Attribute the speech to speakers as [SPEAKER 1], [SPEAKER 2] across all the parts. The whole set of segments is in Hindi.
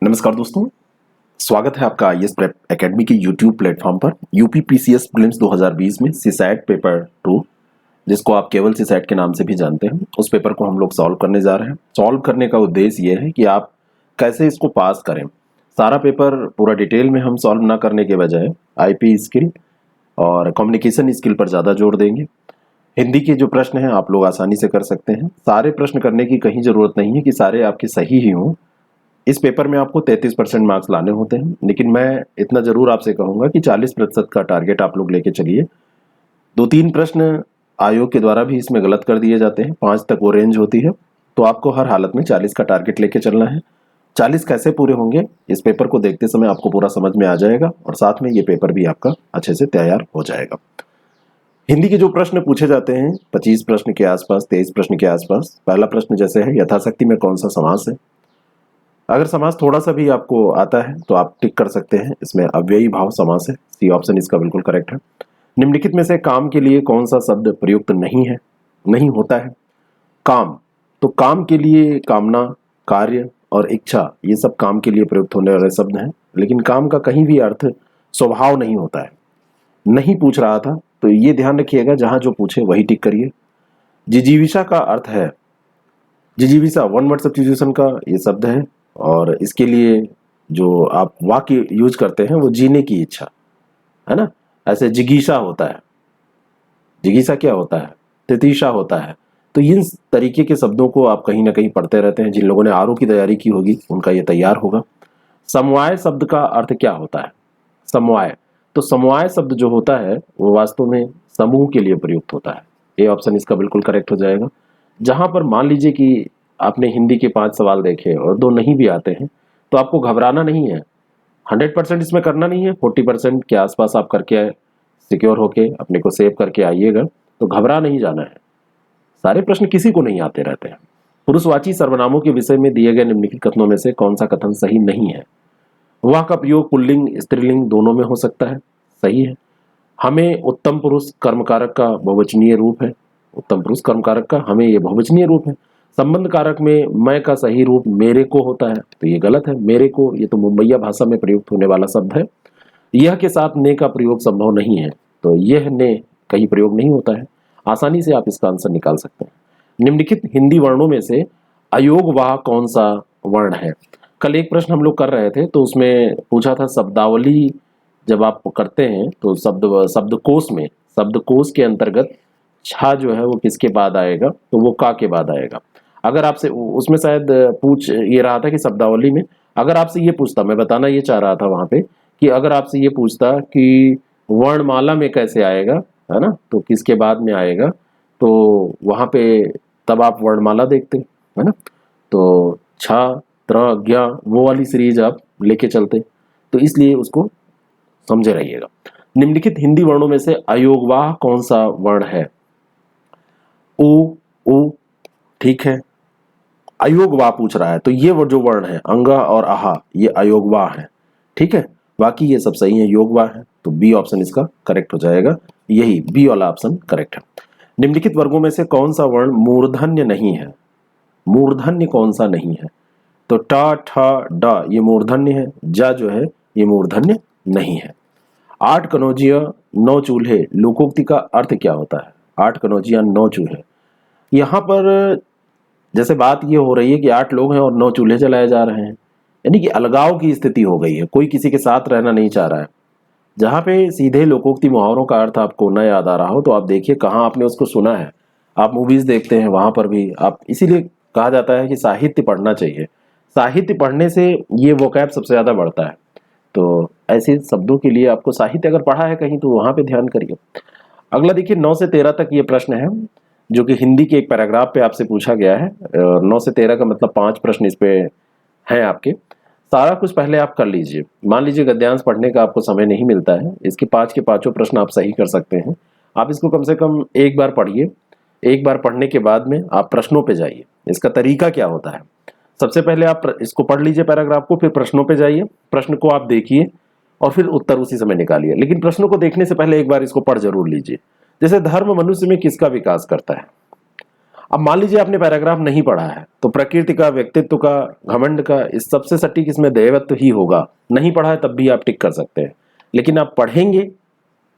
[SPEAKER 1] नमस्कार दोस्तों, स्वागत है आपका आईएएस प्रेप एकेडमी के यूट्यूब प्लेटफॉर्म पर। यूपी पीसीएस प्रीलिम्स 2020 में सीसैट पेपर 2, जिसको आप केवल सीसैट के नाम से भी जानते हैं, उस पेपर को हम लोग सॉल्व करने जा रहे हैं। सॉल्व करने का उद्देश्य ये है कि आप कैसे इसको पास करें। सारा पेपर पूरा डिटेल में हम सॉल्व ना करने के बजाय आईपी स्किल और कम्युनिकेशन स्किल पर ज़्यादा जोर देंगे। हिंदी के जो प्रश्न हैं आप लोग आसानी से कर सकते हैं। सारे प्रश्न करने की कहीं ज़रूरत नहीं है कि सारे आपके सही ही हों। इस पेपर में आपको 33% मार्क्स लाने होते हैं, लेकिन मैं इतना जरूर आपसे कहूंगा कि 40% का टारगेट आप लोग लेके चलिए। 2-3 प्रश्न आयोग के द्वारा भी इसमें गलत कर दिए जाते हैं, 5 तक वो रेंज होती है, तो आपको हर हालत में 40 का टारगेट लेके चलना है। 40 कैसे पूरे होंगे, इस पेपर को देखते समय आपको पूरा समझ में आ जाएगा और साथ में ये पेपर भी आपका अच्छे से तैयार हो जाएगा। हिंदी के जो प्रश्न पूछे जाते हैं 25 प्रश्न के आसपास, 23 प्रश्न के आसपास। पहला प्रश्न जैसे है, यथाशक्ति में कौन सा समास है। अगर समास थोड़ा सा भी आपको आता है तो आप टिक कर सकते हैं, इसमें अव्ययी भाव समास है। सी ऑप्शन इसका बिल्कुल करेक्ट है। निम्नलिखित में से काम के लिए कौन सा शब्द प्रयुक्त नहीं होता है। काम, तो काम के लिए कामना, कार्य और इच्छा, ये सब काम के लिए प्रयुक्त होने वाले शब्द हैं, लेकिन काम का कहीं भी अर्थ स्वभाव नहीं होता है। नहीं पूछ रहा था तो ये ध्यान रखिएगा, जहां जो पूछे वही टिक करिए। जिजीविषा का अर्थ है, जिजीविषा वन वर्ड सब्स्टिट्यूशन का ये शब्द है और इसके लिए जो आप वाक्य यूज करते हैं वो जीने की इच्छा है ना। ऐसे जिगीषा होता है, जिगीषा क्या होता है, तितीशा होता है। तो इन तरीके के शब्दों को आप कहीं ना कहीं पढ़ते रहते हैं। जिन लोगों ने आरओ की तैयारी की होगी उनका ये तैयार होगा। समवाय शब्द का अर्थ क्या होता है। समवाय, तो समवाय शब्द जो होता है वो वास्तव में समूह के लिए प्रयुक्त होता है। ये ऑप्शन इसका बिल्कुल करेक्ट हो जाएगा। जहां पर मान लीजिए कि आपने हिंदी के 5 सवाल देखे और 2 नहीं भी आते हैं, तो आपको घबराना नहीं है। 100% इसमें करना नहीं है, 40% के आसपास आप करके सिक्योर होके अपने को सेव करके आइएगा, तो घबरा नहीं जाना है। सारे प्रश्न किसी को नहीं आते रहते हैं। पुरुषवाची सर्वनामों के विषय में दिए गए निम्नलिखित कथनों में से कौन सा कथन सही नहीं है। वह का प्रयोग पुल्लिंग स्त्रीलिंग दोनों में हो सकता है, सही है। हमें उत्तम पुरुष कर्मकारक का बहुवचनीय रूप है, उत्तम पुरुष कर्मकारक का हमें ये बहुवचनीय रूप है। संबंध कारक में मैं का सही रूप मेरे को होता है, तो ये गलत है। मेरे को, ये तो मुंबईया भाषा में प्रयुक्त होने वाला शब्द है। यह के साथ ने का प्रयोग संभव नहीं है, तो यह ने कहीं प्रयोग नहीं होता है। आसानी से आप इसका आंसर निकाल सकते हैं। निम्नलिखित हिंदी वर्णों में से अयोगवाह कौन सा वर्ण है। कल एक प्रश्न हम लोग कर रहे थे तो उसमें पूछा था शब्दावली जब आप करते हैं तो शब्दकोश के अंतर्गत छा जो है वो किसके बाद आएगा, तो वो का के बाद आएगा। अगर आपसे उसमें शायद पूछ ये रहा था कि शब्दावली में अगर आपसे ये पूछता, मैं बताना ये चाह रहा था वहां पे कि अगर आपसे ये पूछता कि वर्णमाला में कैसे आएगा, है ना, तो किसके बाद में आएगा, तो वहां पे तब आप वर्णमाला देखते, है ना। तो छा त्र ज्ञ वो वाली सीरीज आप लेके चलते, तो इसलिए उसको समझे रहिएगा। निम्नलिखित हिंदी वर्णों में से अयोगवाह कौन सा वर्ण है। उ उ, ठीक है। अयोगवाह पूछ रहा है तो ये वो जो वर्ण है अंग और आहा, ये अयोगवाह है, ठीक है। बाकी ये सब सही है, योगवाह है, तो बी ऑप्शन इसका करेक्ट हो जाएगा। यही बी वाला ऑप्शन करेक्ट है। निम्नलिखित वर्गों में से कौन सा वर्ण मूर्धन्य नहीं है। मूर्धन्य कौन सा नहीं है, तो ट ठ ड ये मूर्धन्य है, जा जो है ये मूर्धन्य नहीं है। 8 कनौजिया 9 चूल्हे लोकोक्ति का अर्थ क्या होता है। 8 कनौजिया 9 चूल्हे, यहाँ पर जैसे बात ये हो रही है कि 8 लोग हैं और 9 चूल्हे जलाए जा रहे हैं, यानी कि अलगाव की स्थिति हो गई है, कोई किसी के साथ रहना नहीं चाह रहा है। जहां पे सीधे लोकोक्ति मुहावरों का अर्थ आपको न याद आ रहा हो तो आप देखिए कहाँ आपने उसको सुना है। आप मूवीज देखते हैं वहां पर भी आप, इसीलिए कहा जाता है कि साहित्य पढ़ना चाहिए। साहित्य पढ़ने से ये वोकैब सबसे ज्यादा बढ़ता है। तो ऐसे शब्दों के लिए आपको साहित्य अगर पढ़ा है कहीं तो वहां पे ध्यान करिए। अगला देखिए 9 से 13 तक ये प्रश्न है जो कि हिंदी के एक पैराग्राफ पे आपसे पूछा गया है। 9 से 13 का मतलब 5 प्रश्न इस पे हैं आपके। सारा कुछ पहले आप कर लीजिए। मान लीजिए गद्यांश पढ़ने का आपको समय नहीं मिलता है, इसके 5 के 5 प्रश्न आप सही कर सकते हैं। आप इसको कम से कम एक बार पढ़िए। एक बार पढ़ने के बाद में आप प्रश्नों पे जाइए। इसका तरीका क्या होता है, सबसे पहले आप इसको पढ़ लीजिए पैराग्राफ को, फिर प्रश्नों पे जाइए, प्रश्न को आप देखिए और फिर उत्तर उसी समय निकालिए। लेकिन प्रश्नों को देखने से पहले एक बार इसको पढ़ जरूर लीजिए। जैसे धर्म मनुष्य में किसका विकास करता है। अब मान लीजिए आपने पैराग्राफ नहीं पढ़ा है, तो प्रकृति का, व्यक्तित्व का, घमंड का, इस सबसे सटीक इसमें दैवत्व ही होगा। नहीं पढ़ा है तब भी आप टिक कर सकते हैं, लेकिन आप पढ़ेंगे,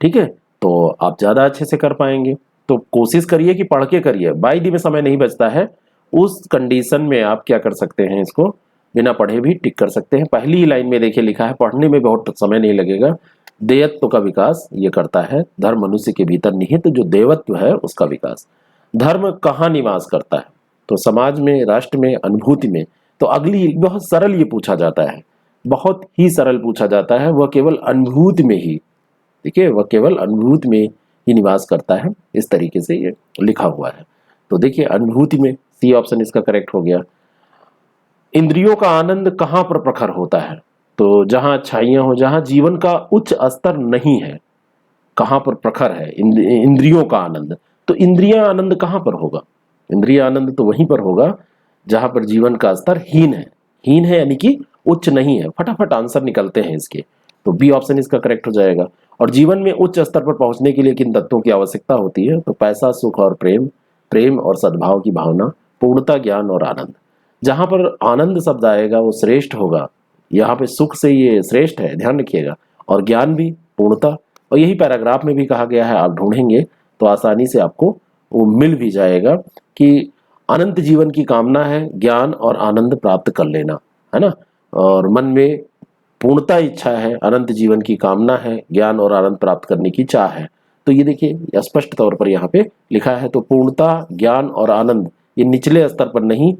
[SPEAKER 1] ठीक है, तो आप ज्यादा अच्छे से कर पाएंगे। तो कोशिश करिए कि पढ़ के करिए। बाई दी में समय नहीं बचता है, उस कंडीशन में आप क्या कर सकते हैं, इसको बिना पढ़े भी टिक कर सकते हैं। पहली ही लाइन में देखिए लिखा है, पढ़ने में बहुत समय नहीं लगेगा। देयत्व का विकास ये करता है, धर्म मनुष्य के भीतर निहित जो देवत्व है उसका विकास। धर्म कहाँ निवास करता है, तो समाज में, राष्ट्र में, अनुभूति में। तो अगली बहुत सरल ये पूछा जाता है, बहुत ही सरल पूछा जाता है, वह केवल अनुभूति में ही, ठीक है, वह केवल अनुभूति में ही निवास करता है। इस तरीके से ये लिखा हुआ है। तो देखिए अनुभूति में, सी ऑप्शन इसका करेक्ट हो गया। इंद्रियों का आनंद कहाँ पर प्रखर होता है, तो जहां अच्छाइयां हो, जहां जीवन का उच्च स्तर नहीं है। कहां पर प्रखर है इंद्रियों का आनंद, तो इंद्रिया आनंद कहां पर होगा, इंद्रिय आनंद तो वहीं पर होगा जहां पर जीवन का स्तर हीन है। हीन है यानी कि उच्च नहीं है। फटाफट आंसर निकलते हैं इसके, तो बी ऑप्शन इसका करेक्ट हो जाएगा। और जीवन में उच्च स्तर पर पहुंचने के लिए किन तत्वों की आवश्यकता होती है, तो पैसा, सुख और प्रेम, प्रेम और सद्भाव की भावना, पूर्णता, ज्ञान और आनंद। जहां पर आनंद शब्द आएगा वो श्रेष्ठ होगा। यहाँ पे सुख से ये श्रेष्ठ है, ध्यान रखिएगा, और ज्ञान भी, पूर्णता। और यही पैराग्राफ में भी कहा गया है, आप ढूंढेंगे तो आसानी से आपको वो मिल भी जाएगा कि अनंत जीवन की कामना है ज्ञान और आनंद प्राप्त कर लेना, है ना। और मन में पूर्णता इच्छा है, अनंत जीवन की कामना है, ज्ञान और आनंद प्राप्त करने की चाह है। तो ये देखिए स्पष्ट तौर पर यहाँ पे लिखा है। तो पूर्णता, ज्ञान और आनंद ये निचले स्तर पर नहीं,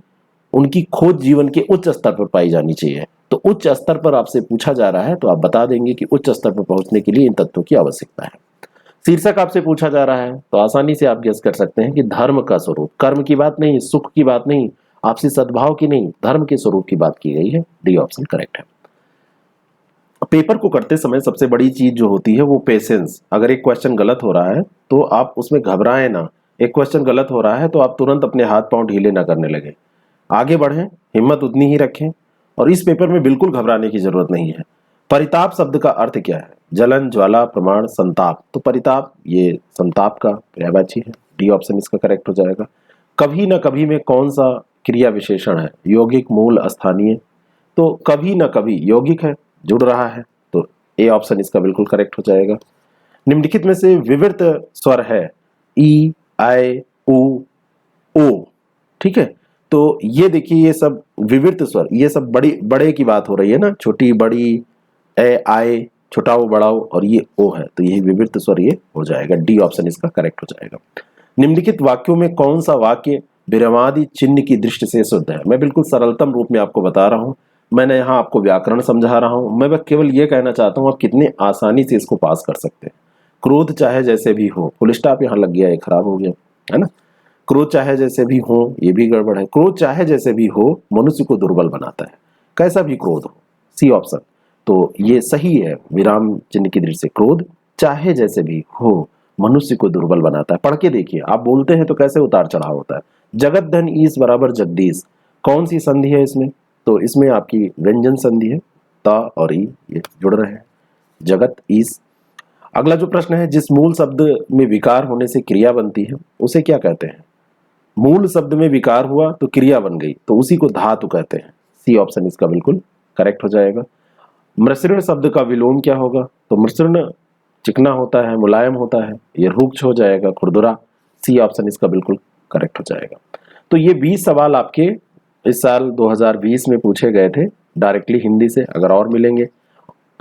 [SPEAKER 1] उनकी खोज जीवन के उच्च स्तर पर पाई जानी चाहिए। तो उच्च स्तर पर आपसे पूछा जा रहा है तो आप बता देंगे कि उच्च स्तर पर पहुंचने के लिए इन तत्वों की आवश्यकता है। शीर्षक आपसे पूछा जा रहा है तो आसानी से आप गेस कर सकते हैं कि धर्म का स्वरूप, कर्म की बात नहीं, सुख की बात नहीं, आपसी सद्भाव की नहीं, धर्म के स्वरूप की बात की गई है। डी ऑप्शन करेक्ट है। पेपर को करते समय सबसे बड़ी चीज जो होती है वो पेशेंस। अगर एक क्वेश्चन गलत हो रहा है तो आप उसमें घबराएं ना। एक क्वेश्चन गलत हो रहा है तो आप तुरंत अपने हाथ पांव ढीले ना करने लगे, आगे बढ़ें, हिम्मत उतनी ही रखें। और इस पेपर में बिल्कुल घबराने की जरूरत नहीं है। परिताप शब्द का अर्थ क्या है, जलन, ज्वाला, प्रमाण, संताप। तो परिताप ये संताप का पर्यायवाची है। डी ऑप्शन इसका करेक्ट हो जाएगा। कभी न कभी में कौन सा क्रिया विशेषण है, यौगिक, मूल, स्थानीय। तो कभी न कभी यौगिक है, जुड़ रहा है, तो ए ऑप्शन इसका बिल्कुल करेक्ट हो जाएगा। निम्नलिखित में से विवृत स्वर है ई, आई, उ, ओ, ठीक है। तो ये देखिए ये सब विवृत स्वर, ये सब बड़ी बड़े की बात हो रही है ना, छोटी बड़ी, ए, आए, छोटाओ बड़ाओ, और ये ओ है, तो यही विवृत स्वर ये हो जाएगा। डी ऑप्शन इसका करेक्ट हो जाएगा। निम्नलिखित वाक्यों में कौन सा वाक्य विरामादि चिन्ह की दृष्टि से शुद्ध है। मैं बिल्कुल सरलतम रूप में आपको बता रहा हूं, मैंने यहाँ आपको व्याकरण समझा रहा हूं। मैं केवल ये कहना चाहता हूं आप कितने आसानी से इसको पास कर सकते हैं। क्रोध चाहे जैसे भी हो, फुल स्टॉप यहाँ लग गया, ये खराब हो गया, है ना। क्रोध चाहे जैसे भी हो, ये भी गड़बड़ है। क्रोध चाहे जैसे भी हो मनुष्य को दुर्बल बनाता है, कैसा भी क्रोध हो, सी ऑप्शन। तो ये सही है, विराम चिन्ह की दृष्टि से क्रोध चाहे जैसे भी हो मनुष्य को दुर्बल बनाता है। पढ़ के देखिए, आप बोलते हैं तो कैसे उतार चढ़ाव होता है। जगत धन ईस बराबर जगदीश, कौन सी संधि है इसमें, तो इसमें आपकी व्यंजन संधि है, ता और ई ये जुड़ रहे हैं, जगत ईस। अगला जो प्रश्न है, जिस मूल शब्द में विकार होने से क्रिया बनती है उसे क्या कहते हैं। मूल शब्द में विकार हुआ तो क्रिया बन गई, तो उसी को धातु कहते हैं। सी ऑप्शन इसका बिल्कुल करेक्ट हो जाएगा। मृषण शब्द का विलोम क्या होगा, तो मृषण चिकना होता है, मुलायम होता है, ये रुक्ष हो जाएगा, खुरदुरा। सी ऑप्शन इसका बिल्कुल करेक्ट हो जाएगा। तो ये 20 सवाल आपके इस साल 2020 में पूछे गए थे डायरेक्टली हिंदी से। अगर और मिलेंगे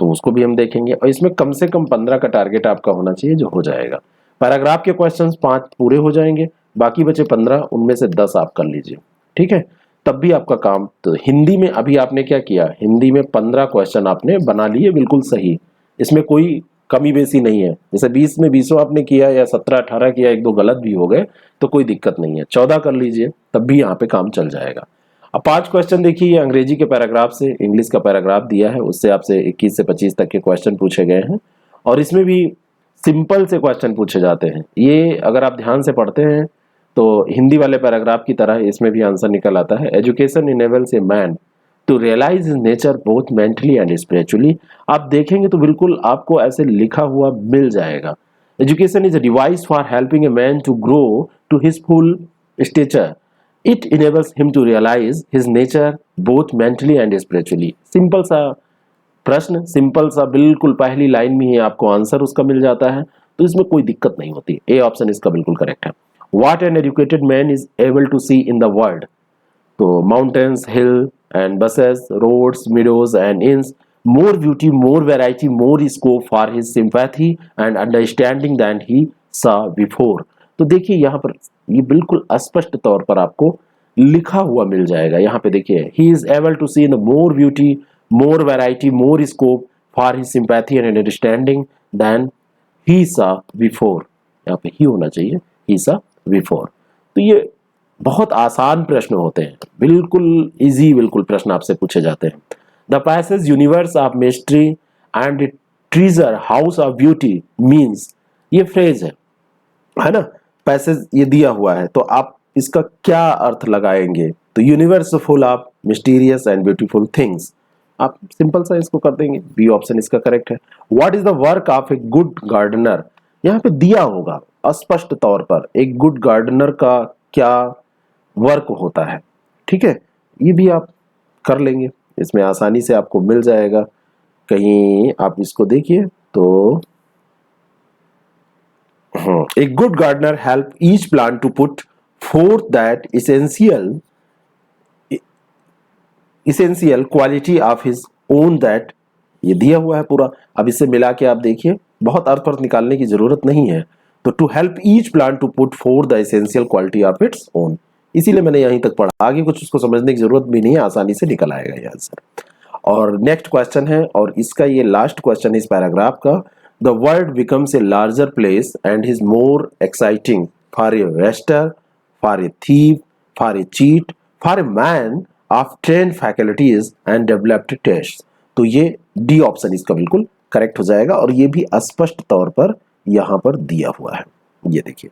[SPEAKER 1] तो उसको भी हम देखेंगे, और इसमें कम से कम 15 का टारगेट आपका होना चाहिए, जो हो जाएगा। पैराग्राफ के क्वेश्चंस 5 पूरे हो जाएंगे, बाकी बचे 15, उनमें से 10 आप कर लीजिए, ठीक है, तब भी आपका काम। तो हिंदी में अभी आपने क्या किया, हिंदी में 15 क्वेश्चन आपने बना लिए बिल्कुल सही, इसमें कोई कमी बेसी नहीं है। जैसे 20 में 20 आपने किया या 17-18 किया, 1-2 गलत भी हो गए तो कोई दिक्कत नहीं है, 14 कर लीजिए, तब भी यहाँ पे काम चल जाएगा। अब 5 क्वेश्चन देखिए, अंग्रेजी के पैराग्राफ से, इंग्लिश का पैराग्राफ दिया है, उससे आपसे 21 से 25 तक के क्वेश्चन पूछे गए हैं, और इसमें भी सिंपल से क्वेश्चन पूछे जाते हैं। ये अगर आप ध्यान से पढ़ते हैं तो हिंदी वाले पैराग्राफ की तरह इसमें भी आंसर निकल आता है। Education enables a man to realise his nature both mentally and spiritually. आप देखेंगे तो बिल्कुल आपको ऐसे लिखा हुआ मिल जाएगा। Education is a device for helping a man to grow to his full stature. It enables him to realize his nature both mentally and spiritually. Simple सा प्रश्न, सिंपल सा, बिल्कुल पहली लाइन में ही आपको आंसर उसका मिल जाता है, तो इसमें कोई दिक्कत नहीं होती। ए ऑप्शन इसका बिल्कुल करेक्ट है। What an educated man is able to see in the world. तो mountains, hill and buses, roads, meadows and inns, more beauty, more variety, more scope for his sympathy and understanding than he saw before. तो देखिए यहाँ पर ये बिल्कुल स्पष्ट तौर पर आपको लिखा हुआ मिल जाएगा। यहाँ पे देखिए, he is able to see in the more beauty, more variety, more scope for his sympathy and understanding than he saw before. यहाँ पे ही होना चाहिए, he saw before. तो ये बहुत आसान प्रश्न होते हैं, बिल्कुल इजी, बिल्कुल प्रश्न आपसे पूछे जाते हैं। The passage universe of mystery and treasure house of beauty means, ये फ्रेज है ना, पैसेज ये दिया हुआ है, तो आप इसका क्या अर्थ लगाएंगे? तो universe full of mysterious and beautiful things, आप सिंपल सा इसको कर देंगे, बी ऑप्शन इसका करेक्ट है। What is the work of a good gardener, यहाँ पे दिया होगा स्पष्ट तौर पर, एक गुड गार्डनर का क्या वर्क होता है, ठीक है, ये भी आप कर लेंगे, इसमें आसानी से आपको मिल जाएगा। कहीं आप इसको देखिए तो a good gardener help each plant to put forth that essential quality of his own, that ये दिया हुआ है पूरा। अब इससे मिला के आप देखिए, बहुत अर्थ निकालने की जरूरत नहीं है। तो to help each plant to put forth the essential quality of its own, इसीलिए मैंने यहीं तक पढ़ा, आगे कुछ उसको समझने की जरूरत भी नहीं है, आसानी से निकल आएगा ये आंसर। और नेक्स्ट क्वेश्चन है, और इसका ये लास्ट क्वेश्चन इस पैराग्राफ का। The world becomes a larger place and is more exciting for a waster, for a thief, for a cheat, for a man of trained faculties and developed taste. तो ये डी ऑप्शन इसका बिल्कुल करेक्ट हो जाएगा, और ये भी स्पष्ट तौर पर यहाँ पर दिया हुआ है, ये देखिए,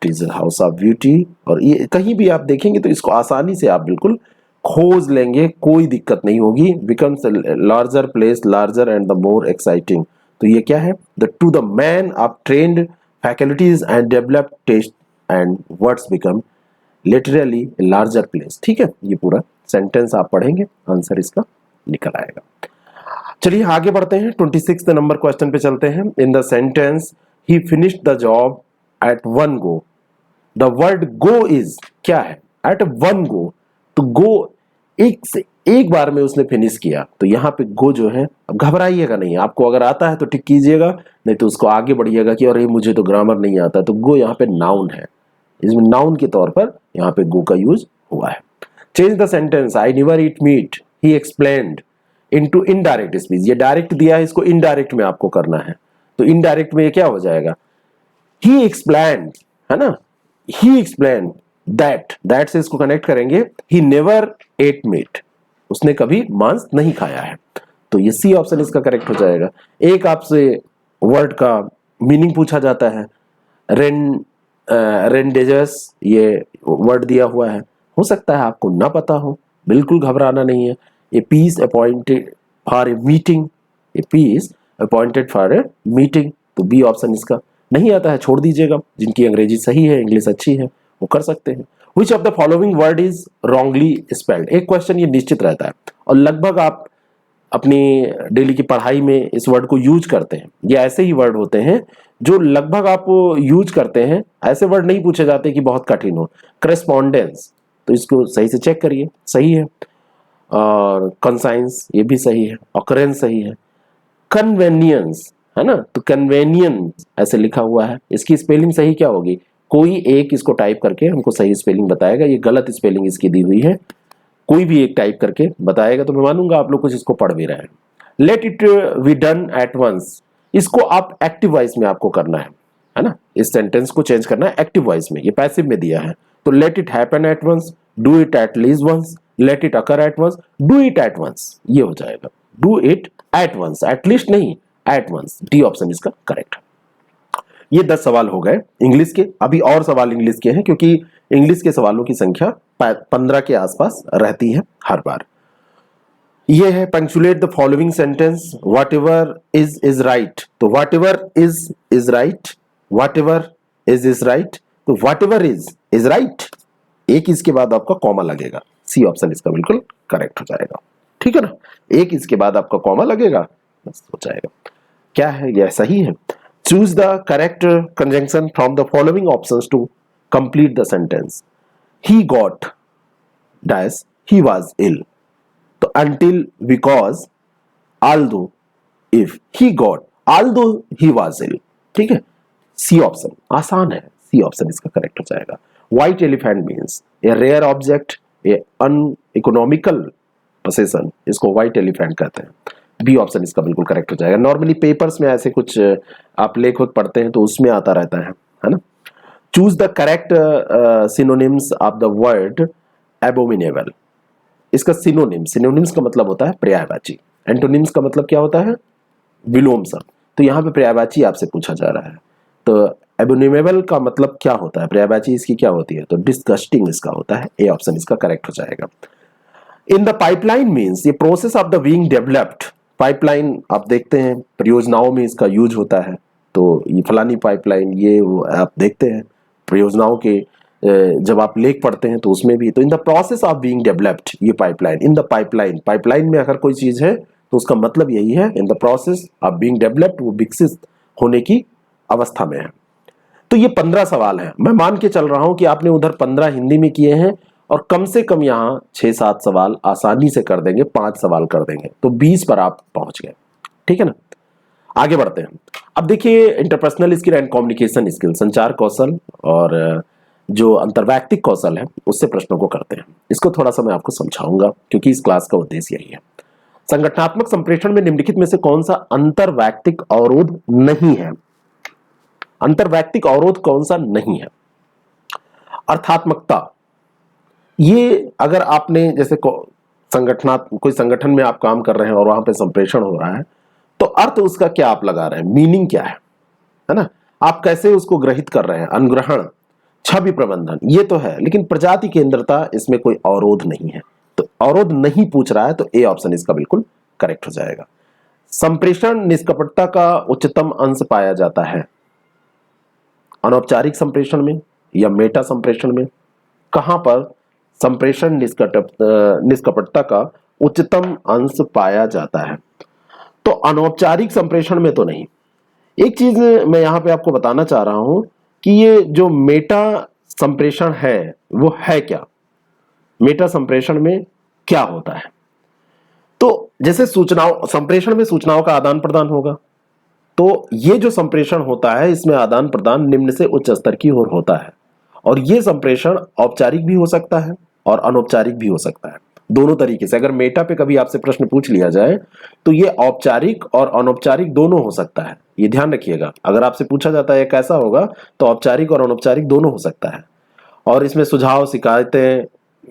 [SPEAKER 1] ट्रीजर हाउस ऑफ ब्यूटी, और ये कहीं भी आप देखेंगे तो इसको आसानी से आप बिल्कुल खोज लेंगे, कोई दिक्कत नहीं होगी। Becomes larger place, larger and the more exciting, तो ये क्या है? The to the man of trained faculties and developed taste and words become literally larger place. ठीक है, ये पूरा सेंटेंस आप पढ़ेंगे, आंसर इसका निकल आएगा। चलिए आगे बढ़ते हैं, 26 नंबर क्वेश्चन पे चलते हैं। In the sentence he finished the job eight one go, the word go is क्या है? एट वन गो, तो गो एक से एक बार में उसने फिनिश किया, तो यहाँ पे गो जो है, अब घबराइएगा नहीं, आपको अगर आता है तो टिक कीजिएगा, नहीं तो उसको आगे बढ़िएगा कि अरे मुझे तो ग्रामर नहीं आता। तो गो यहाँ पे नाउन है, इसमें नाउन के तौर पर यहाँ पे गो का यूज हुआ है। Change the sentence, I never eat meat he explained, into indirect speech. ये डायरेक्ट दिया है, इसको इनडायरेक्ट में आपको करना है, तो इनडायरेक्ट में ये क्या हो जाएगा? ही एक्सप्लेन्ड, है ना, ही एक्सप्लेन्ड दैट से इसको कनेक्ट करेंगे, ही नेवर एट मीट, उसने कभी मांस नहीं खाया है, तो ये सी ऑप्शन इसका करेक्ट हो जाएगा। एक आपसे वर्ड का मीनिंग पूछा जाता है, रेंडेजस ये वर्ड दिया हुआ है, हो सकता है आपको ना पता हो, बिल्कुल घबराना नहीं है। A piece appointed for a meeting, a piece appointed for a meeting, तो बी ऑप्शन इसका नहीं आता है, छोड़ दीजिएगा। जिनकी अंग्रेजी सही है, इंग्लिश अच्छी है, वो कर सकते हैं। Which of the following word is wrongly spelled, एक क्वेश्चन ये निश्चित रहता है, और लगभग आप अपनी डेली की पढ़ाई में इस वर्ड को यूज करते हैं। ये ऐसे ही वर्ड होते हैं जो लगभग आप यूज करते हैं, ऐसे वर्ड नहीं पूछे जाते कि बहुत कठिन हो। करेस्पॉन्डेंस, तो इसको सही से चेक करिए, सही है, और कंसाइंस ये भी सही है, ऑकरेंस सही है। कन्वेनियंस, है ना, तो कन्वेनियंस ऐसे लिखा हुआ है, इसकी स्पेलिंग सही क्या होगी? कोई एक इसको टाइप करके हमको सही स्पेलिंग बताएगा, ये गलत स्पेलिंग इसकी दी हुई है, कोई भी एक टाइप करके बताएगा तो मैं मानूंगा आप लोग कुछ इसको पढ़ भी रहे हैं। Let it be done at once, इसको आप एक्टिव वॉइस में आपको करना है ना, इस सेंटेंस को चेंज करना है एक्टिव वॉइस में, ये पैसिव में दिया है, तो let it happen at once, do it at least once, let it occur at once, do it at once, ये हो जाएगा, do it at once, at least नहीं, एट वंस, डी ऑप्शन इसका करेक्ट है। ये 10 सवाल हो गए इंग्लिश के, अभी और सवाल इंग्लिश के हैं, क्योंकि इंग्लिश के सवालों की संख्या 15 के आसपास रहती है हर बार। ये है punctuate the following sentence, whatever is right, तो whatever is right, whatever is right, तो व्हाट एवर इज राइट, एक इसके बाद आपका कॉमा लगेगा, सी ऑप्शन इसका बिल्कुल करेक्ट हो जाएगा। ठीक है ना, एक इसके बाद आपका कॉमा लगेगा, बस हो जाएगा। क्या है, यह सही है। Choose the correct conjunction from the following options to complete the sentence. He got dash he was ill, तो until, because, although, if, he got, although he was ill। ठीक है, सी ऑप्शन आसान है, सी ऑप्शन इसका करेक्ट हो जाएगा। White elephant means a rare object, a uneconomical possession, इसको व्हाइट एलिफेंट कहते हैं। बी ऑप्शन इसका बिल्कुल करेक्ट हो जाएगा। नॉर्मली पेपर्स में ऐसे कुछ आप लेख पढ़ते हैं तो उसमें आता रहता है ना। Choose the correct synonyms of the word abominable. इसका सिनोनिम्स का मतलब होता है पर्यायवाची, एंटोनिम्स का मतलब क्या होता है, विलोम शब्द। तो यहाँ पे पर्यायवाची आपसे पूछा जा रहा है, तो एबोमिनेबल का मतलब क्या होता है, पर्यायवाची इसकी क्या होती है, तो डिस्गस्टिंग इसका होता है। ए ऑप्शन इसका करेक्ट हो जाएगा। इन द पाइपलाइन मीन्स ये process of the being developed. Pipeline आप देखते हैं परियोजनाओं में इसका यूज होता है, तो ये फलानी पाइपलाइन, ये आप देखते हैं परियोजनाओं के जब आप लेख पढ़ते हैं तो उसमें भी। तो in the process of being developed, ये pipeline, in the pipeline, pipeline में अगर कोई चीज है तो उसका मतलब यही है, इन the process of being developed, वो विकसित होने की अवस्था में है। तो ये 15 सवाल हैं। मैं मान के चल रहा हूं कि आपने उधर 15 हिंदी में किए हैं और कम से कम यहाँ 6-7 सवाल आसानी से कर देंगे, 5 सवाल कर देंगे, तो 20 पर आप पहुंच गए। ठीक है ना, आगे बढ़ते हैं। अब देखिए interpersonal skill and communication skill, संचार कौशल और जो अंतर्वैयक्तिक कौशल है उससे प्रश्नों को करते हैं। इसको थोड़ा सा मैं आपको समझाऊंगा क्योंकि इस क्लास का उद्देश्य यही है। संगठनात्मक संप्रेषण में निम्नलिखित में से कौन सा अंतर्वैयक्तिक अवरोध नहीं है। अंतर्वैयक्तिक अवरोध कौन सा नहीं है। अर्थात्मकता, ये अगर आपने जैसे कोई संगठन में आप काम कर रहे हैं और वहां पे संप्रेषण हो रहा है, तो अर्थ उसका क्या आप लगा रहे हैं, मीनिंग क्या है ना, आप कैसे उसको ग्रहित कर रहे हैं, अनुग्रहण, छवि प्रबंधन, ये तो है, लेकिन प्रजाति केंद्रता इसमें कोई अवरोध नहीं है। तो अवरोध नहीं पूछ रहा है, तो ए ऑप्शन इसका बिल्कुल करेक्ट हो जाएगा। संप्रेषण निष्कपटता का उच्चतम अंश पाया जाता है अनौपचारिक संप्रेषण में या मेटा संप्रेषण में। कहां पर संप्रेषण निष्कपटता का उच्चतम अंश पाया जाता है, तो अनौपचारिक संप्रेषण में तो नहीं। एक चीज मैं यहां पे आपको बताना चाह रहा हूं कि ये जो मेटा संप्रेषण है वो है क्या, मेटा संप्रेषण में क्या होता है। तो जैसे सूचनाओं, संप्रेषण में सूचनाओं का आदान प्रदान होगा, तो ये जो संप्रेषण होता है इसमें आदान प्रदान निम्न से उच्च स्तर की ओर होता है, और ये संप्रेषण औपचारिक भी हो सकता है और अनौपचारिक भी हो सकता है, दोनों तरीके से। अगर मेटा पे कभी आपसे प्रश्न पूछ लिया जाए तो ये औपचारिक और अनौपचारिक दोनों हो सकता है, ये ध्यान रखिएगा। अगर आपसे पूछा जाता है कैसा होगा, तो औपचारिक और अनौपचारिक दोनों हो सकता है, और इसमें सुझाव, शिकायतें,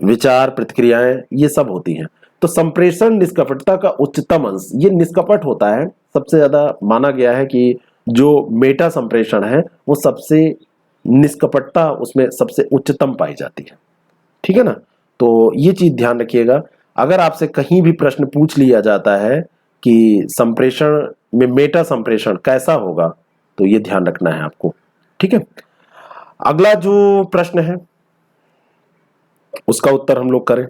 [SPEAKER 1] विचार, प्रतिक्रियाएं, ये सब होती हैं। तो संप्रेषण निष्कपटता का उच्चतम अंश ये निष्कपट होता है, सबसे ज्यादा माना गया है कि जो मेटा संप्रेषण है वो सबसे निष्कपटता उसमें सबसे उच्चतम पाई जाती है। ठीक है ना, तो ये चीज ध्यान रखिएगा। अगर आपसे कहीं भी प्रश्न पूछ लिया जाता है कि संप्रेषण में मेटा संप्रेषण कैसा होगा, तो ये ध्यान रखना है आपको। ठीक है, अगला जो प्रश्न है उसका उत्तर हम लोग करें।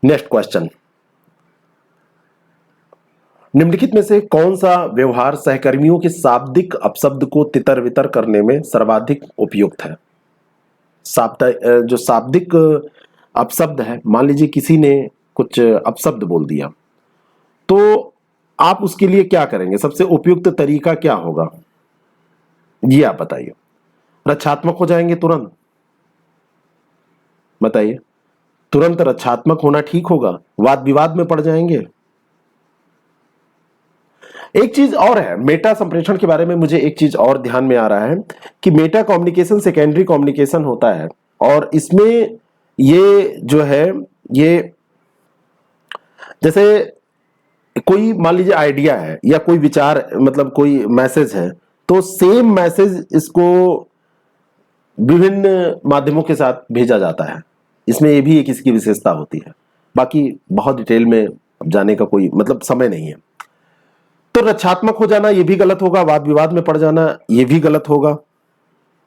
[SPEAKER 1] नेक्स्ट क्वेश्चन, निम्नलिखित में से कौन सा व्यवहार सहकर्मियों के शाब्दिक अपशब्द को तितर बितर करने में सर्वाधिक उपयुक्त है। जो शाब्दिक अपशब्द है, मान लीजिए किसी ने कुछ अपशब्द बोल दिया, तो आप उसके लिए क्या करेंगे, सबसे उपयुक्त तरीका क्या होगा, ये आप बताइए। रक्षात्मक हो जाएंगे तुरंत, बताइए, तुरंत रक्षात्मक होना ठीक होगा, वाद विवाद में पड़ जाएंगे। एक चीज और है, मेटा संप्रेषण के बारे में मुझे एक चीज और ध्यान में आ रहा है कि मेटा कम्युनिकेशन सेकेंडरी कम्युनिकेशन होता है, और इसमें ये जो है, ये जैसे कोई मान लीजिए आइडिया है या कोई विचार, मतलब कोई मैसेज है, तो सेम मैसेज इसको विभिन्न माध्यमों के साथ भेजा जाता है। इसमें ये भी एक इसकी विशेषता होती है, बाकी बहुत डिटेल में जाने का कोई मतलब समय नहीं है। तो रक्षात्मक हो जाना ये भी गलत होगा, वाद विवाद में पड़ जाना ये भी गलत होगा।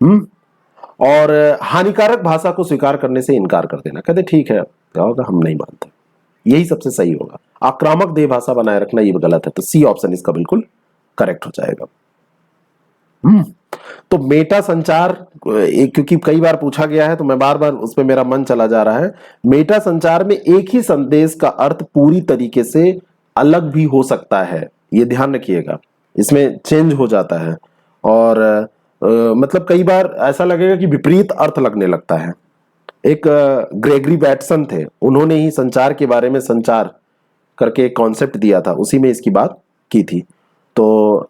[SPEAKER 1] और हानिकारक भाषा को स्वीकार करने से इनकार कर देना, कहते ठीक है क्या होगा, हम नहीं मानते, यही सबसे सही होगा। आक्रामक देह भाषा बनाए रखना ये गलत है, तो सी ऑप्शन इसका बिल्कुल करेक्ट हो जाएगा। तो मेटा संचार, क्योंकि कई बार पूछा गया है तो मैं बार बार उस पर मेरा मन चला जा रहा है। मेटा संचार में एक ही संदेश का अर्थ पूरी तरीके से अलग भी हो सकता है, ये ध्यान रखिएगा, इसमें चेंज हो जाता है। और मतलब कई बार ऐसा लगेगा कि विपरीत अर्थ लगने लगता है। एक ग्रेगरी बैटसन थे, उन्होंने ही संचार के बारे में संचार करके एक कॉन्सेप्ट दिया था, उसी में इसकी बात की थी। तो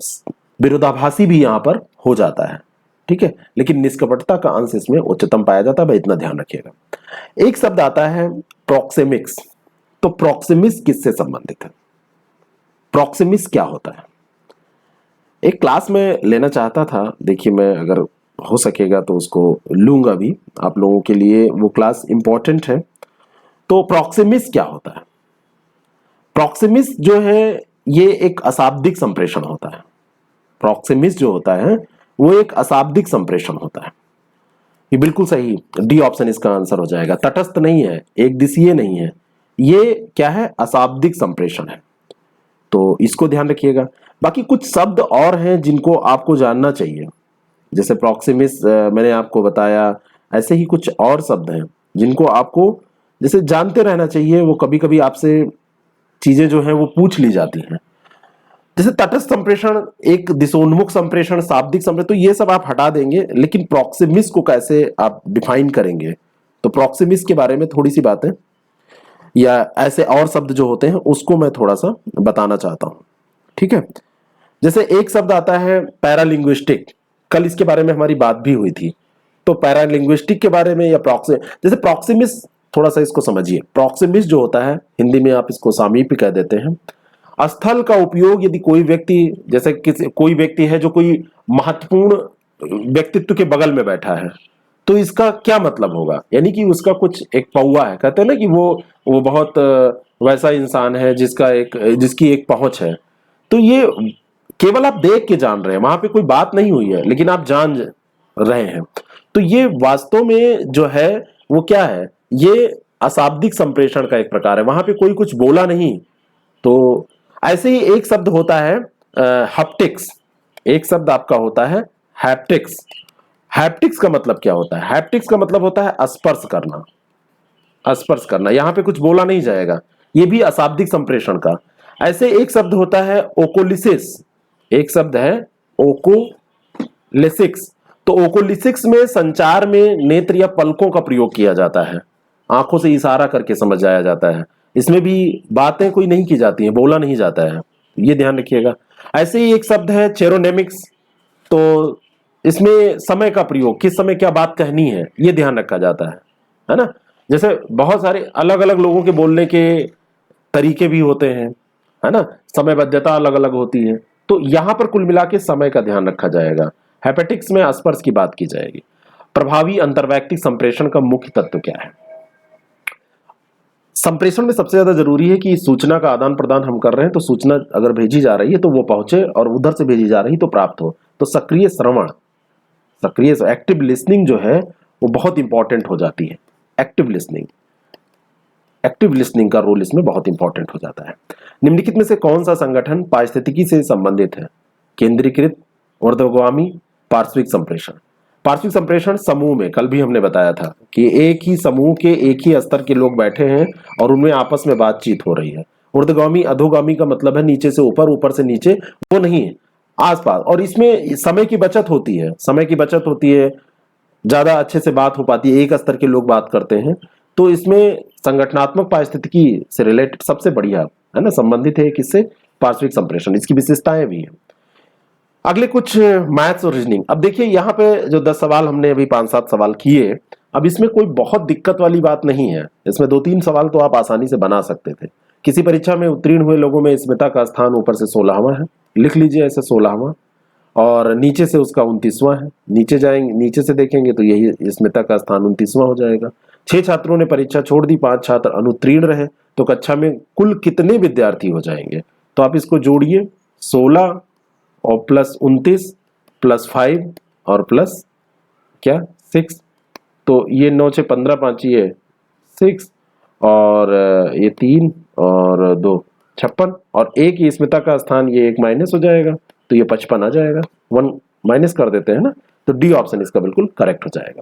[SPEAKER 1] विरोधाभासी भी यहां पर हो जाता है, ठीक है, लेकिन निष्कपटता का अंश इसमें उच्चतम पाया जाता है, भाई इतना ध्यान रखिएगा। एक शब्द आता है प्रोक्सेमिक्स। तो प्रोक्सेमिक्स किससे संबंधित है? प्रोक्सेमिक्स क्या होता है? एक क्लास में लेना चाहता था, देखिए मैं अगर हो सकेगा तो उसको लूंगा भी आप लोगों के लिए, वो क्लास इंपॉर्टेंट है। तो प्रोक्सेमिक्स क्या होता है? प्रोक्सेमिक्स जो है ये एक अशाब्दिक संप्रेषण होता है। प्रोक्सेमिक्स जो होता है वो एक अशाब्दिक संप्रेषण होता है। ये बिल्कुल सही, डी ऑप्शन इसका आंसर हो जाएगा। तटस्थ नहीं है, एक दिशीय नहीं है, ये क्या है? अशाब्दिक संप्रेषण है। तो इसको ध्यान रखिएगा। बाकी कुछ शब्द और हैं जिनको आपको जानना चाहिए, जैसे प्रोक्सेमिक्स मैंने आपको बताया, ऐसे ही कुछ और शब्द हैं जिनको आपको जैसे जानते रहना चाहिए। वो कभी कभी आपसे चीजें जो हैं वो पूछ ली जाती हैं, जैसे तटस्थ संप्रेषण, एक दिशोन्मुख संप्रेषण, शाब्दिक संप्रेषण, तो ये सब आप हटा देंगे, लेकिन प्रोक्सेमिक्स को कैसे आप डिफाइन करेंगे? तो प्रोक्सेमिक्स के बारे में थोड़ी सी बातें या ऐसे और शब्द जो होते हैं उसको मैं थोड़ा सा बताना चाहता हूं, ठीक है। जैसे एक शब्द आता है पैरालिंग्विस्टिक, कल इसके बारे में हमारी बात भी हुई थी। तो पैरालिंग्विस्टिक के बारे में या जैसे प्रोक्सेमिक्स, थोड़ा सा इसको समझिए। प्रोक्सेमिक्स जो होता है, हिंदी में आप इसको सामीप्य कह देते हैं। स्थल का उपयोग यदि कोई व्यक्ति, जैसे कोई व्यक्ति है जो कोई महत्वपूर्ण व्यक्तित्व के बगल में बैठा है, तो इसका क्या मतलब होगा? यानी कि उसका कुछ एक पौवा है, कहते हैं ना कि वो बहुत वैसा इंसान है जिसकी एक पहुंच है। तो ये केवल आप देख के जान रहे हैं, वहां पे कोई बात नहीं हुई है, लेकिन आप जान रहे हैं। तो ये वास्तव में जो है वो क्या है? ये अशाब्दिक संप्रेषण का एक प्रकार है, वहां पे कोई कुछ बोला नहीं। तो ऐसे ही एक शब्द होता है हैप्टिक्स, एक शब्द आपका होता है हैप्टिक्स। हैप्टिक्स का मतलब क्या होता है? हैप्टिक्स का मतलब होता है स्पर्श करना, स्पर्श करना, यहां पे कुछ बोला नहीं जाएगा, ये भी अशाब्दिक संप्रेषण का। ऐसे एक शब्द होता है ओकोलिसिस, एक शब्द है ओकोलिसिक्स। तो ओकोलिसिक्स में संचार में नेत्र या पलकों का प्रयोग किया जाता है, आंखों से इशारा करके समझाया जाता है। इसमें भी बातें कोई नहीं की जाती हैं, बोला नहीं जाता है, ये ध्यान रखिएगा। ऐसे ही एक शब्द है चेरोनेमिक्स, तो इसमें समय का प्रयोग, किस समय क्या बात कहनी है, ये ध्यान रखा जाता है ना। जैसे बहुत सारे अलग अलग लोगों के बोलने के तरीके भी होते हैं, है ना, समयबद्धता अलग अलग होती है। तो यहां पर कुल मिला के समय का ध्यान रखा जाएगा। हैपेटिक्स में स्पर्श की बात की जाएगी। प्रभावी अंतर्वैयक्तिक संप्रेषण का मुख्य तत्व क्या है? संप्रेषण में सबसे ज्यादा जरूरी है कि सूचना का आदान प्रदान हम कर रहे हैं, तो सूचना अगर भेजी जा रही है तो वो पहुंचे, और उधर से भेजी जा रही तो प्राप्त हो। तो सक्रिय श्रवण, सक्रिय एक्टिव लिसनिंग जो है वो बहुत इंपॉर्टेंट हो जाती है। एक्टिव लिसनिंग, एक्टिव लिसनिंग का रोल इसमें बहुत इंपॉर्टेंट हो जाता है। निम्नलिखित में से कौन सा संगठन पारिस्थितिकी से संबंधित है? केंद्रीकृत, ऊर्ध्वगामी, पार्श्विक संप्रेषण। पार्श्विक संप्रेषण समूह में, कल भी हमने बताया था कि एक ही समूह के एक ही स्तर के लोग बैठे हैं और उनमें आपस में बातचीत हो रही है। ऊर्ध्वगामी अधोगामी का मतलब है नीचे से ऊपर, ऊपर से नीचे, वो नहीं है, आसपास। और इसमें समय की बचत होती है, समय की बचत होती है, ज्यादा अच्छे से बात हो पाती है, एक स्तर के लोग बात करते हैं। तो इसमें संगठनात्मक पारिस्थितिकी से रिलेटेड सबसे बढ़िया है ना, संबंधित है किससे? पार्श्विक संप्रेषण। इसकी विशेषताएं भी हैं। अगले कुछ मैथ्स और रीजनिंग। अब देखिए यहाँ पे जो 10 सवाल हमने अभी 5-7 सवाल किए, अब इसमें कोई बहुत दिक्कत वाली बात नहीं है। इसमें 2-3 सवाल तो आप आसानी से बना सकते थे। किसी परीक्षा में उत्तीर्ण हुए लोगों में स्मिता का स्थान ऊपर से 16वां है, लिख लीजिए ऐसे 16वां, और नीचे से उसका 29वां है। नीचे जाएंगे, नीचे से देखेंगे तो यही स्मिता का स्थान 29वां हो जाएगा। 6 छात्रों ने परीक्षा छोड़ दी, 5 छात्र अनुत्तीर्ण रहे, तो कक्षा में कुल कितने विद्यार्थी हो जाएंगे? तो आप इसको जोड़िए, 16 और प्लस 29 प्लस 5 और प्लस क्या 6, तो ये 9 6 15 5 ये 6 और ये 3 और 2 56 और एक ही स्मिता का स्थान ये एक माइनस हो जाएगा तो ये 55 आ जाएगा, 1 माइनस कर देते हैं ना, तो डी ऑप्शन इसका बिल्कुल करेक्ट हो जाएगा।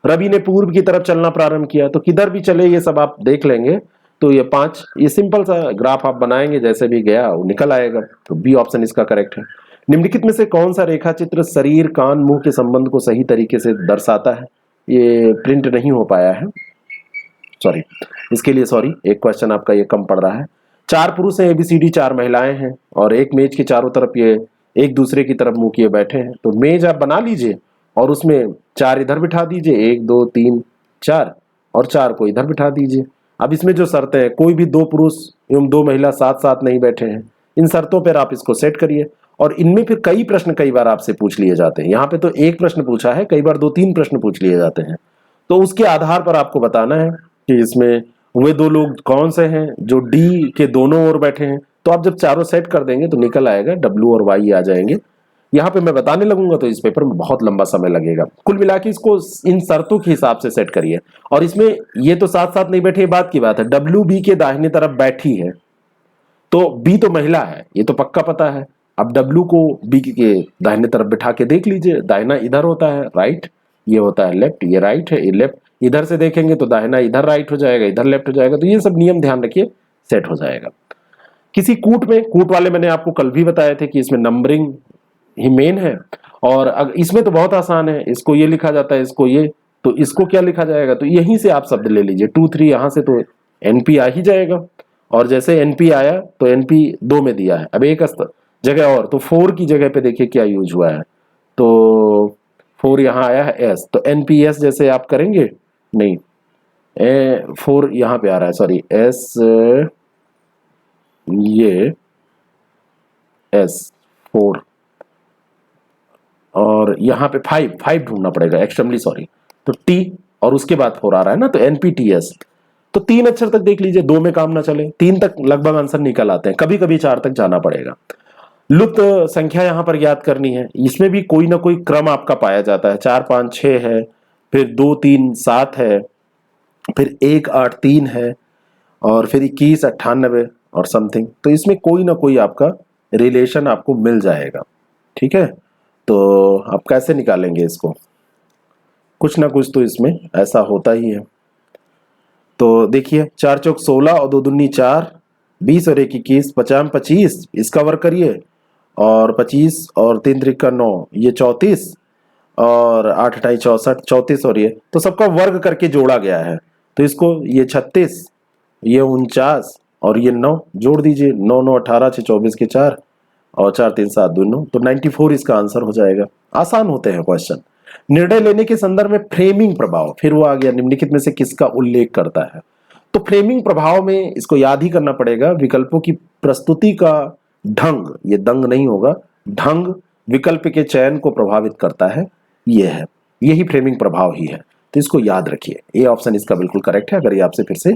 [SPEAKER 1] रवि ने पूर्व की तरफ चलना प्रारंभ किया, तो किधर भी चले ये सब आप देख लेंगे, तो ये 5, ये सिंपल सा ग्राफ आप बनाएंगे, जैसे भी गया वो निकल आएगा, तो बी ऑप्शन इसका करेक्ट है। निम्नलिखित में से कौन सा रेखा चित्र शरीर कान मुंह के संबंध को सही तरीके से दर्शाता है? ये प्रिंट नहीं हो पाया है, सॉरी, इसके लिए सॉरी, एक क्वेश्चन आपका ये कम पड़ रहा है। 4 पुरुष हैं ABCD, 4 महिलाएं हैं और एक मेज के चारों तरफ ये एक दूसरे की तरफ मुंह किए बैठे हैं, तो मेज आप बना लीजिए और उसमें 4 इधर बिठा दीजिए, 1 2 3 4 और 4 को इधर बिठा दीजिए। अब इसमें जो शर्तें हैं, कोई भी 2 पुरुष एवं 2 महिला साथ साथ नहीं बैठे हैं, इन शर्तों पर आप इसको सेट करिए और इनमें फिर कई प्रश्न कई बार आपसे पूछ लिए जाते हैं। यहाँ पे तो एक प्रश्न पूछा है, कई बार 2-3 प्रश्न पूछ लिए जाते हैं, तो उसके आधार पर आपको बताना है कि इसमें वे 2 लोग कौन से हैं जो डी के दोनों ओर बैठे हैं। तो आप जब चारों सेट कर देंगे तो निकल आएगा, W और Y आ जाएंगे। यहाँ पे मैं बताने लगूंगा तो इस पेपर में बहुत लंबा समय लगेगा। कुल मिला के इसको इन शर्तों के हिसाब से सेट करिए और इसमें ये तो साथ साथ नहीं बैठे, ये बात की बात है, W B के दाहिने तरफ बैठी है, तो B तो महिला है, ये तो पक्का पता है। अब W को B के दाहिने तरफ बिठा के देख लीजिए, दाहिना इधर होता है राइट, ये होता है लेफ्ट, ये राइट है, ये लेफ्ट, इधर से देखेंगे तो दाहिना इधर राइट हो जाएगा, इधर लेफ्ट हो जाएगा, तो ये सब नियम ध्यान रखिए, सेट हो जाएगा। किसी कूट में, कूट वाले मैंने आपको कल भी बताए थे कि इसमें नंबरिंग ही मेन है और इसमें तो बहुत आसान है, इसको ये लिखा जाता है, इसको ये, तो इसको क्या लिखा जाएगा, तो यहीं से आप शब्द ले लीजिए 2 3, यहां से तो NP आ ही जाएगा और जैसे NP आया तो NP 2 में दिया है, अब एक जगह और, तो 4 की जगह पे देखिए क्या यूज हुआ है, तो 4 यहाँ आया है S, तो NPS जैसे आप करेंगे, नहीं 4 यहाँ पे आ रहा है, सॉरी S, ये S 4 और यहाँ पे 5 ढूंढना पड़ेगा, एक्सट्रीमली सॉरी, तो T और उसके बाद 4 आ रहा है ना, तो NPTS, तो 3 अक्षर तक देख लीजिए, 2 में काम ना चले, 3 तक लगभग आंसर निकल आते हैं, कभी कभी 4 तक जाना पड़ेगा। लुप्त संख्या यहां पर याद करनी है, इसमें भी कोई ना कोई क्रम आपका पाया जाता है, 4 5 6 है, फिर 2 3 7 है, फिर 1 8 3 है और फिर 21 98 और समथिंग, तो इसमें कोई ना कोई आपका रिलेशन आपको मिल जाएगा, ठीक है। तो आप कैसे निकालेंगे इसको, कुछ ना कुछ तो इसमें ऐसा होता ही है। तो देखिए 4 चौक 16 और 2 दूनी 4, 20 और 1 21, 50 25, इसका वर्क करिए और 25 और 3 त्रिका 9, ये 34 और 8 28 64, 34 और ये, तो सबका वर्ग करके जोड़ा गया है, तो इसको ये 36, ये 49 और ये 9 जोड़ दीजिए, 9 9 18 6 24 के 4 और 4 3 7 2 9, तो 94 इसका आंसर हो जाएगा। आसान होते हैं क्वेश्चन। निर्णय लेने के संदर्भ में फ्रेमिंग प्रभाव, फिर वो आ गया, निम्नलिखित में से किसका उल्लेख करता है, तो फ्रेमिंग प्रभाव में इसको याद ही करना पड़ेगा, विकल्पों की प्रस्तुति का ढंग, ये दंग नहीं होगा, ढंग विकल्प के चयन को प्रभावित करता है, ये है, यही फ्रेमिंग प्रभाव ही है, तो इसको याद रखिए, ये ऑप्शन इसका बिल्कुल करेक्ट है। अगर ये आपसे फिर से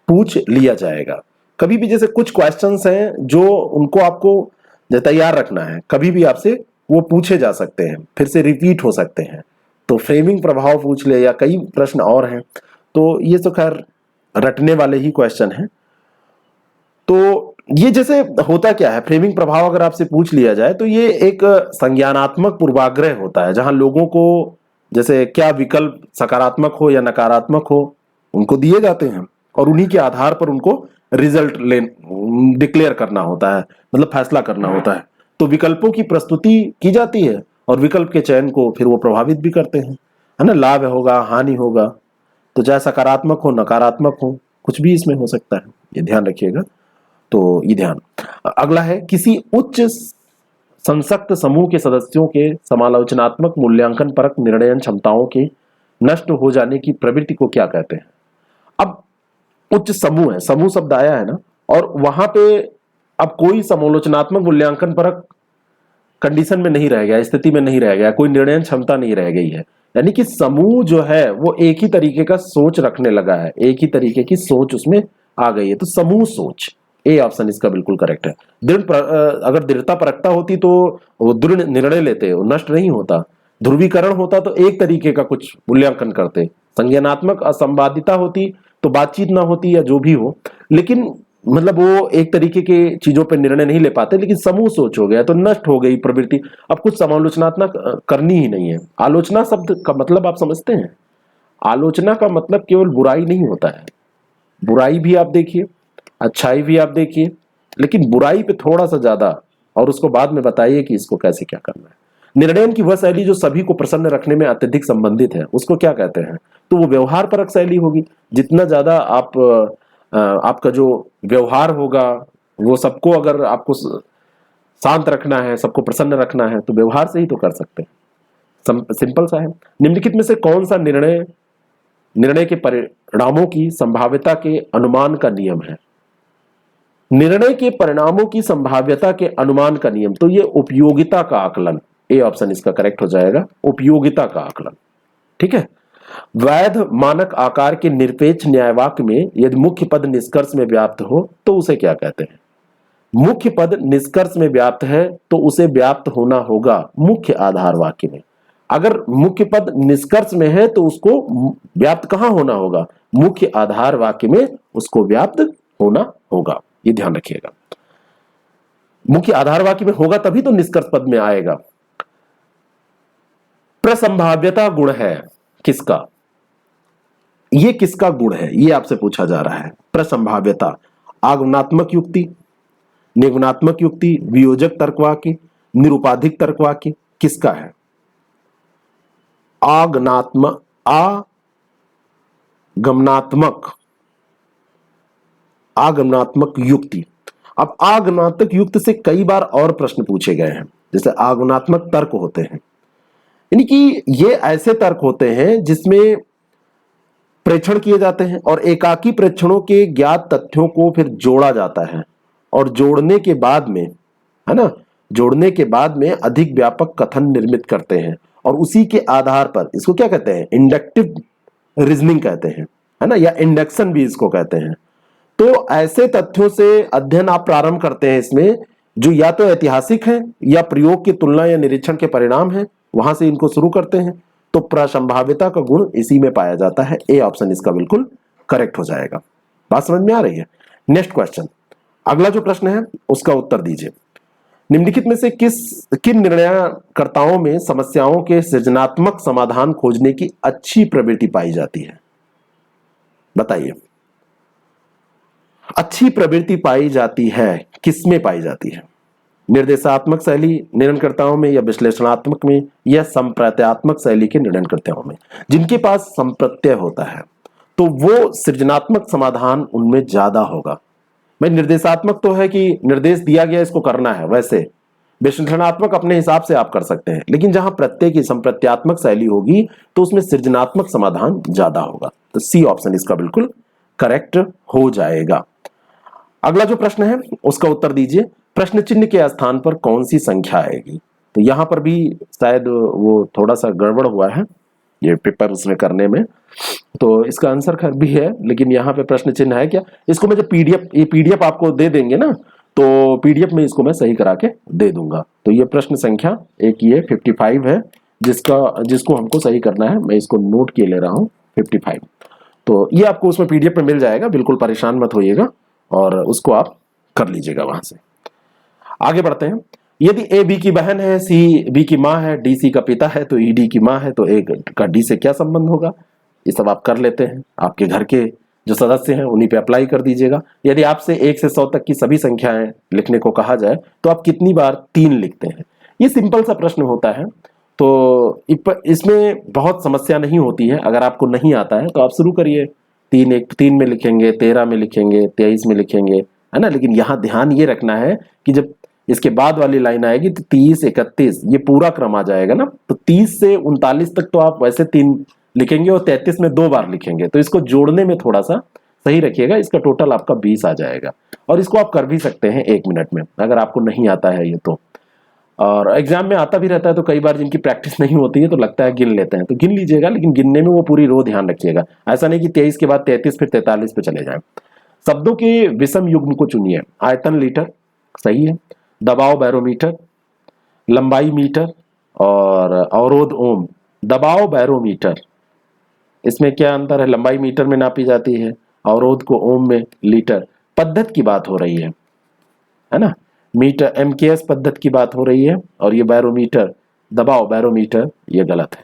[SPEAKER 1] पूछ लिया जाएगा कभी भी, जैसे कुछ क्वेश्चंस हैं जो उनको आपको तैयार रखना है, कभी भी आपसे वो पूछे जा सकते हैं, फिर से रिपीट हो सकते हैं, तो फ्रेमिंग प्रभाव पूछ ले या कई प्रश्न और हैं, तो ये तो खैर रटने वाले ही क्वेश्चन हैं। तो ये जैसे होता क्या है, फ्रेमिंग प्रभाव अगर आपसे पूछ लिया जाए तो ये एक संज्ञानात्मक पूर्वाग्रह होता है, जहां लोगों को जैसे क्या विकल्प सकारात्मक हो या नकारात्मक हो उनको दिए जाते हैं और उन्हीं के आधार पर उनको रिजल्ट डिक्लेयर करना होता है, मतलब फैसला करना होता है, तो विकल्पों की प्रस्तुति की जाती है और विकल्प के चयन को फिर वो प्रभावित भी करते हैं, है ना, लाभ होगा हानि होगा, तो चाहे सकारात्मक हो नकारात्मक हो कुछ भी इसमें हो सकता है, ये ध्यान रखिएगा। तो ये ध्यान, अगला है, किसी उच्च संसक्त समूह के सदस्यों के समालोचनात्मक मूल्यांकन परक निर्णयन क्षमताओं के नष्ट हो जाने की प्रवृत्ति को क्या कहते हैं। अब उच्च समूह है, समूह शब्द आया है ना, और वहां पे अब कोई समालोचनात्मक मूल्यांकन परक कंडीशन में नहीं रह गया, स्थिति में नहीं रह गया, कोई निर्णय क्षमता नहीं रह गई है, यानी कि समूह जो है वो एक ही तरीके का सोच रखने लगा है, एक ही तरीके की सोच उसमें आ गई है, तो समूह सोच, ए ऑप्शन इसका बिल्कुल करेक्ट है। अगर दृढ़ता परकता होती तो वो दृढ़ निर्णय लेते, वो नष्ट नहीं होता, ध्रुवीकरण होता तो एक तरीके का कुछ मूल्यांकन करते, संज्ञानात्मक असंवादिता होती तो बातचीत ना होती या जो भी हो, लेकिन मतलब वो एक तरीके के चीजों पर निर्णय नहीं ले पाते, लेकिन समूह सोच हो गया तो नष्ट हो गई प्रवृत्ति। अब कुछ समालोचनात्मक करनी ही नहीं है। आलोचना शब्द का मतलब आप समझते हैं? आलोचना का मतलब केवल बुराई नहीं होता है, बुराई भी आप देखिए, अच्छाई भी आप देखिए, लेकिन बुराई पे थोड़ा सा ज्यादा, और उसको बाद में बताइए कि इसको कैसे क्या करना है। निर्णय की वह शैली जो सभी को प्रसन्न रखने में अत्यधिक संबंधित है, उसको क्या कहते हैं? तो वो व्यवहार परक शैली होगी। जितना ज्यादा आपका जो व्यवहार होगा वो सबको, अगर आपको शांत रखना है, सबको प्रसन्न रखना है, तो व्यवहार से ही तो कर सकते हैं। सिंपल सा है। निम्नलिखित में से कौन सा निर्णय के परिणामों की संभाव्यता के अनुमान का नियम है? निर्णय के परिणामों की संभाव्यता के अनुमान का नियम, तो ये उपयोगिता का आकलन, ए ऑप्शन इसका करेक्ट हो जाएगा, उपयोगिता का आकलन। ठीक है। वैध मानक आकार के निरपेक्ष न्यायवाक्य में यदि मुख्य पद निष्कर्ष में व्याप्त हो तो उसे क्या कहते हैं? मुख्य पद निष्कर्ष में व्याप्त है तो उसे व्याप्त होना होगा मुख्य आधार वाक्य में। अगर मुख्य पद निष्कर्ष में है तो उसको व्याप्त कहां होना होगा? मुख्य आधार वाक्य में उसको व्याप्त होना होगा, ये ध्यान रखिएगा। मुख्य आधार वाक्य में होगा तभी तो निष्कर्ष पद में आएगा। प्रसंभाव्यता गुण है किसका? ये किसका गुण है, ये आपसे पूछा जा रहा है। प्रसंभाव्यता, आगमनात्मक युक्ति, निगमनात्मक युक्ति, वियोजक तर्कवाक्य, निरुपाधिक तर्कवाक्य, किसका है? आगमनात्मक युक्ति। अब आगमनात्मक युक्ति से कई बार और प्रश्न पूछे गए हैं, जैसे आगमनात्मक तर्क होते हैं, यानी कि ये ऐसे तर्क होते हैं जिसमें प्रेक्षण किए जाते हैं और एकाकी प्रेक्षणों के ज्ञात तथ्यों को फिर जोड़ा जाता है, और जोड़ने के बाद में, है ना, जोड़ने के बाद में अधिक व्यापक कथन निर्मित करते हैं, और उसी के आधार पर इसको क्या कहते हैं? इंडक्टिव रीजनिंग कहते हैं, है ना, या इंडक्शन भी इसको कहते हैं। तो ऐसे तथ्यों से अध्ययन आप प्रारंभ करते हैं इसमें, जो या तो ऐतिहासिक है या प्रयोग की तुलना या निरीक्षण के परिणाम है, वहां से इनको शुरू करते हैं। तो प्रसंभाव्यता का गुण इसी में पाया जाता है। ए ऑप्शन इसका बिल्कुल करेक्ट हो जाएगा। बात समझ में आ रही है? नेक्स्ट क्वेश्चन, अगला जो प्रश्न है उसका उत्तर दीजिए। निम्नलिखित में से किन निर्णयकर्ताओं में समस्याओं के सृजनात्मक समाधान खोजने की अच्छी प्रवृत्ति पाई जाती है? बताइए। अच्छी प्रवृत्ति पाई जाती है, किसमें पाई जाती है? निर्देशात्मक शैली निर्णयकर्ताओं में, या विश्लेषणात्मक में, या संप्रत्यात्मक शैली के निर्णयकर्ताओं में? जिनके पास संप्रत्यय होता है तो वो सृजनात्मक समाधान उनमें ज्यादा होगा। भाई निर्देशात्मक तो है कि निर्देश दिया गया इसको करना है, वैसे विश्लेषणात्मक अपने हिसाब से आप कर सकते हैं, लेकिन जहां प्रत्यय की संप्रत्यात्मक शैली होगी तो उसमें सृजनात्मक समाधान ज्यादा होगा। तो सी ऑप्शन इसका बिल्कुल करेक्ट हो जाएगा। अगला जो प्रश्न है उसका उत्तर दीजिए। प्रश्न चिन्ह के स्थान पर कौन सी संख्या आएगी? तो यहां पर भी शायद वो थोड़ा सा गड़बड़ हुआ है ये पेपर उसमें करने में, तो इसका आंसर खैर भी है, लेकिन यहाँ पे प्रश्न चिन्ह है क्या? इसको मैं जब पीडीएफ आपको दे देंगे ना, तो पीडीएफ में इसको मैं सही करा के दे दूंगा। तो ये प्रश्न संख्या एक ये 55 है, जिसको हमको सही करना है। मैं इसको नोट किए ले रहा हूँ 55। तो ये आपको उसमें पीडीएफ में मिल जाएगा, बिल्कुल परेशान मत होइएगा, और उसको आप कर लीजिएगा वहां से। आगे बढ़ते हैं। यदि ए बी की बहन है, सी बी की माँ है, डी सी का पिता है, तो ई डी की माँ है, तो ए का डी से क्या संबंध होगा? ये सब आप कर लेते हैं, आपके घर के जो सदस्य हैं उन्हीं पे अप्लाई कर दीजिएगा। यदि आपसे 1 से 100 तक की सभी संख्याएं लिखने को कहा जाए तो आप कितनी बार 3 लिखते हैं? ये सिंपल सा प्रश्न होता है, तो इसमें बहुत समस्या नहीं होती है। अगर आपको नहीं आता है तो आप शुरू करिए, 3 में लिखेंगे, 13 में लिखेंगे, 23 में लिखेंगे, है ना। लेकिन यहाँ ध्यान ये रखना है कि जब इसके बाद वाली लाइन आएगी तो 30, 31 ये पूरा क्रम आ जाएगा ना, तो 30 से 39 तक तो आप वैसे 3 लिखेंगे और 33 में 2 बार लिखेंगे, तो इसको जोड़ने में थोड़ा सा सही रखिएगा। इसका टोटल आपका 20 आ जाएगा, और इसको आप कर भी सकते हैं 1 मिनट में, अगर आपको नहीं आता है ये तो। और एग्जाम में आता भी रहता है, तो कई बार जिनकी प्रैक्टिस नहीं होती है तो लगता है गिन लेते हैं, तो गिन लीजिएगा, लेकिन गिनने में वो पूरी रो ध्यान रखिएगा। ऐसा नहीं कि 23 के बाद 33 फिर 43 पे चले जाएं। शब्दों के विषम युग्म को चुनिए। आयतन लीटर सही है, दबाव बैरोमीटर, लंबाई मीटर, और अवरोध ओम, दबाव बैरोमीटर। इसमें क्या अंतर है? लंबाई मीटर में नापी जाती है, अवरोध को ओम में, लीटर। पद्धत की बात हो रही है ना, मीटर एमकेएस पद्धत की बात हो रही है, और ये बैरोमीटर, दबाव बैरोमीटर, ये गलत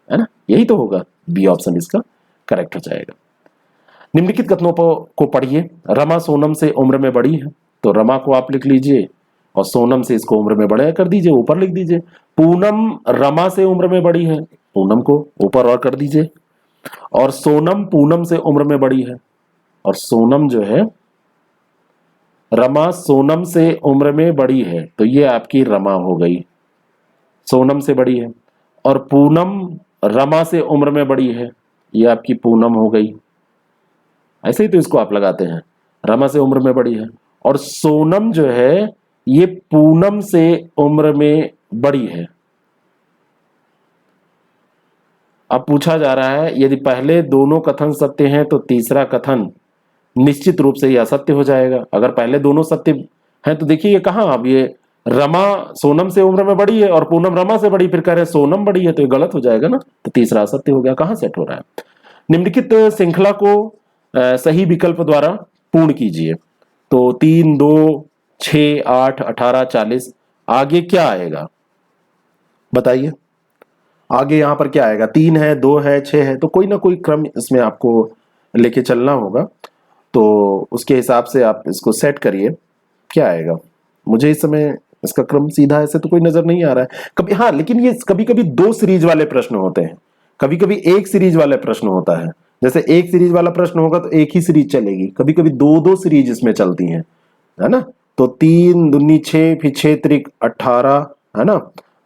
[SPEAKER 1] है ना, यही तो होगा, बी ऑप्शन इसका करेक्ट हो जाएगा। निम्नलिखित कथनों को पढ़िए। रमा सोनम से उम्र में बड़ी है, तो रमा को आप लिख लीजिए और सोनम से इसको उम्र में बड़ा कर दीजिए, ऊपर लिख दीजिए। पूनम रमा से उम्र में बड़ी है, पूनम को ऊपर और कर दीजिए। और सोनम पूनम से उम्र में बड़ी है, और सोनम जो है, रमा सोनम से उम्र में बड़ी है, तो ये आपकी रमा हो गई, सोनम से बड़ी है। और पूनम रमा से उम्र में बड़ी है, ये आपकी पूनम हो गई। ऐसे ही तो इसको आप लगाते हैं, रमा से उम्र में बड़ी है, और सोनम जो है ये पूनम से उम्र में बड़ी है। अब पूछा जा रहा है यदि पहले दोनों कथन सत्य हैं तो तीसरा कथन निश्चित रूप से ये असत्य हो जाएगा। अगर पहले दोनों सत्य हैं तो देखिए ये कहां, अब ये रमा सोनम से उम्र में बड़ी है और पूनम रमा से बड़ी, फिर कह रहे हैं सोनम बड़ी है, तो ये गलत हो जाएगा ना, तो तीसरा असत्य हो गया। कहां सेट हो रहा है? निम्नलिखित श्रृंखला को सही विकल्प द्वारा पूर्ण कीजिए। तो 3, 2, 6, 8, 18, 40, आगे क्या आएगा बताइए? आगे यहां पर क्या आएगा? 3 है, 2 है, 6 है, तो कोई ना कोई क्रम इसमें आपको लेके चलना होगा, तो उसके हिसाब से आप इसको सेट करिए। क्या आएगा? मुझे इस समय इसका क्रम सीधा ऐसे तो कोई नजर नहीं आ रहा है कभी, हाँ, लेकिन ये कभी कभी 2 सीरीज वाले प्रश्न होते हैं, कभी कभी 1 सीरीज वाले प्रश्न होता है। जैसे 1 सीरीज वाला प्रश्न होगा तो 1 ही सीरीज चलेगी, कभी कभी 2-2 सीरीज इसमें चलती हैं, है ना। तो 3 दूनी 6, फिर 6 त्रिक 18, है ना,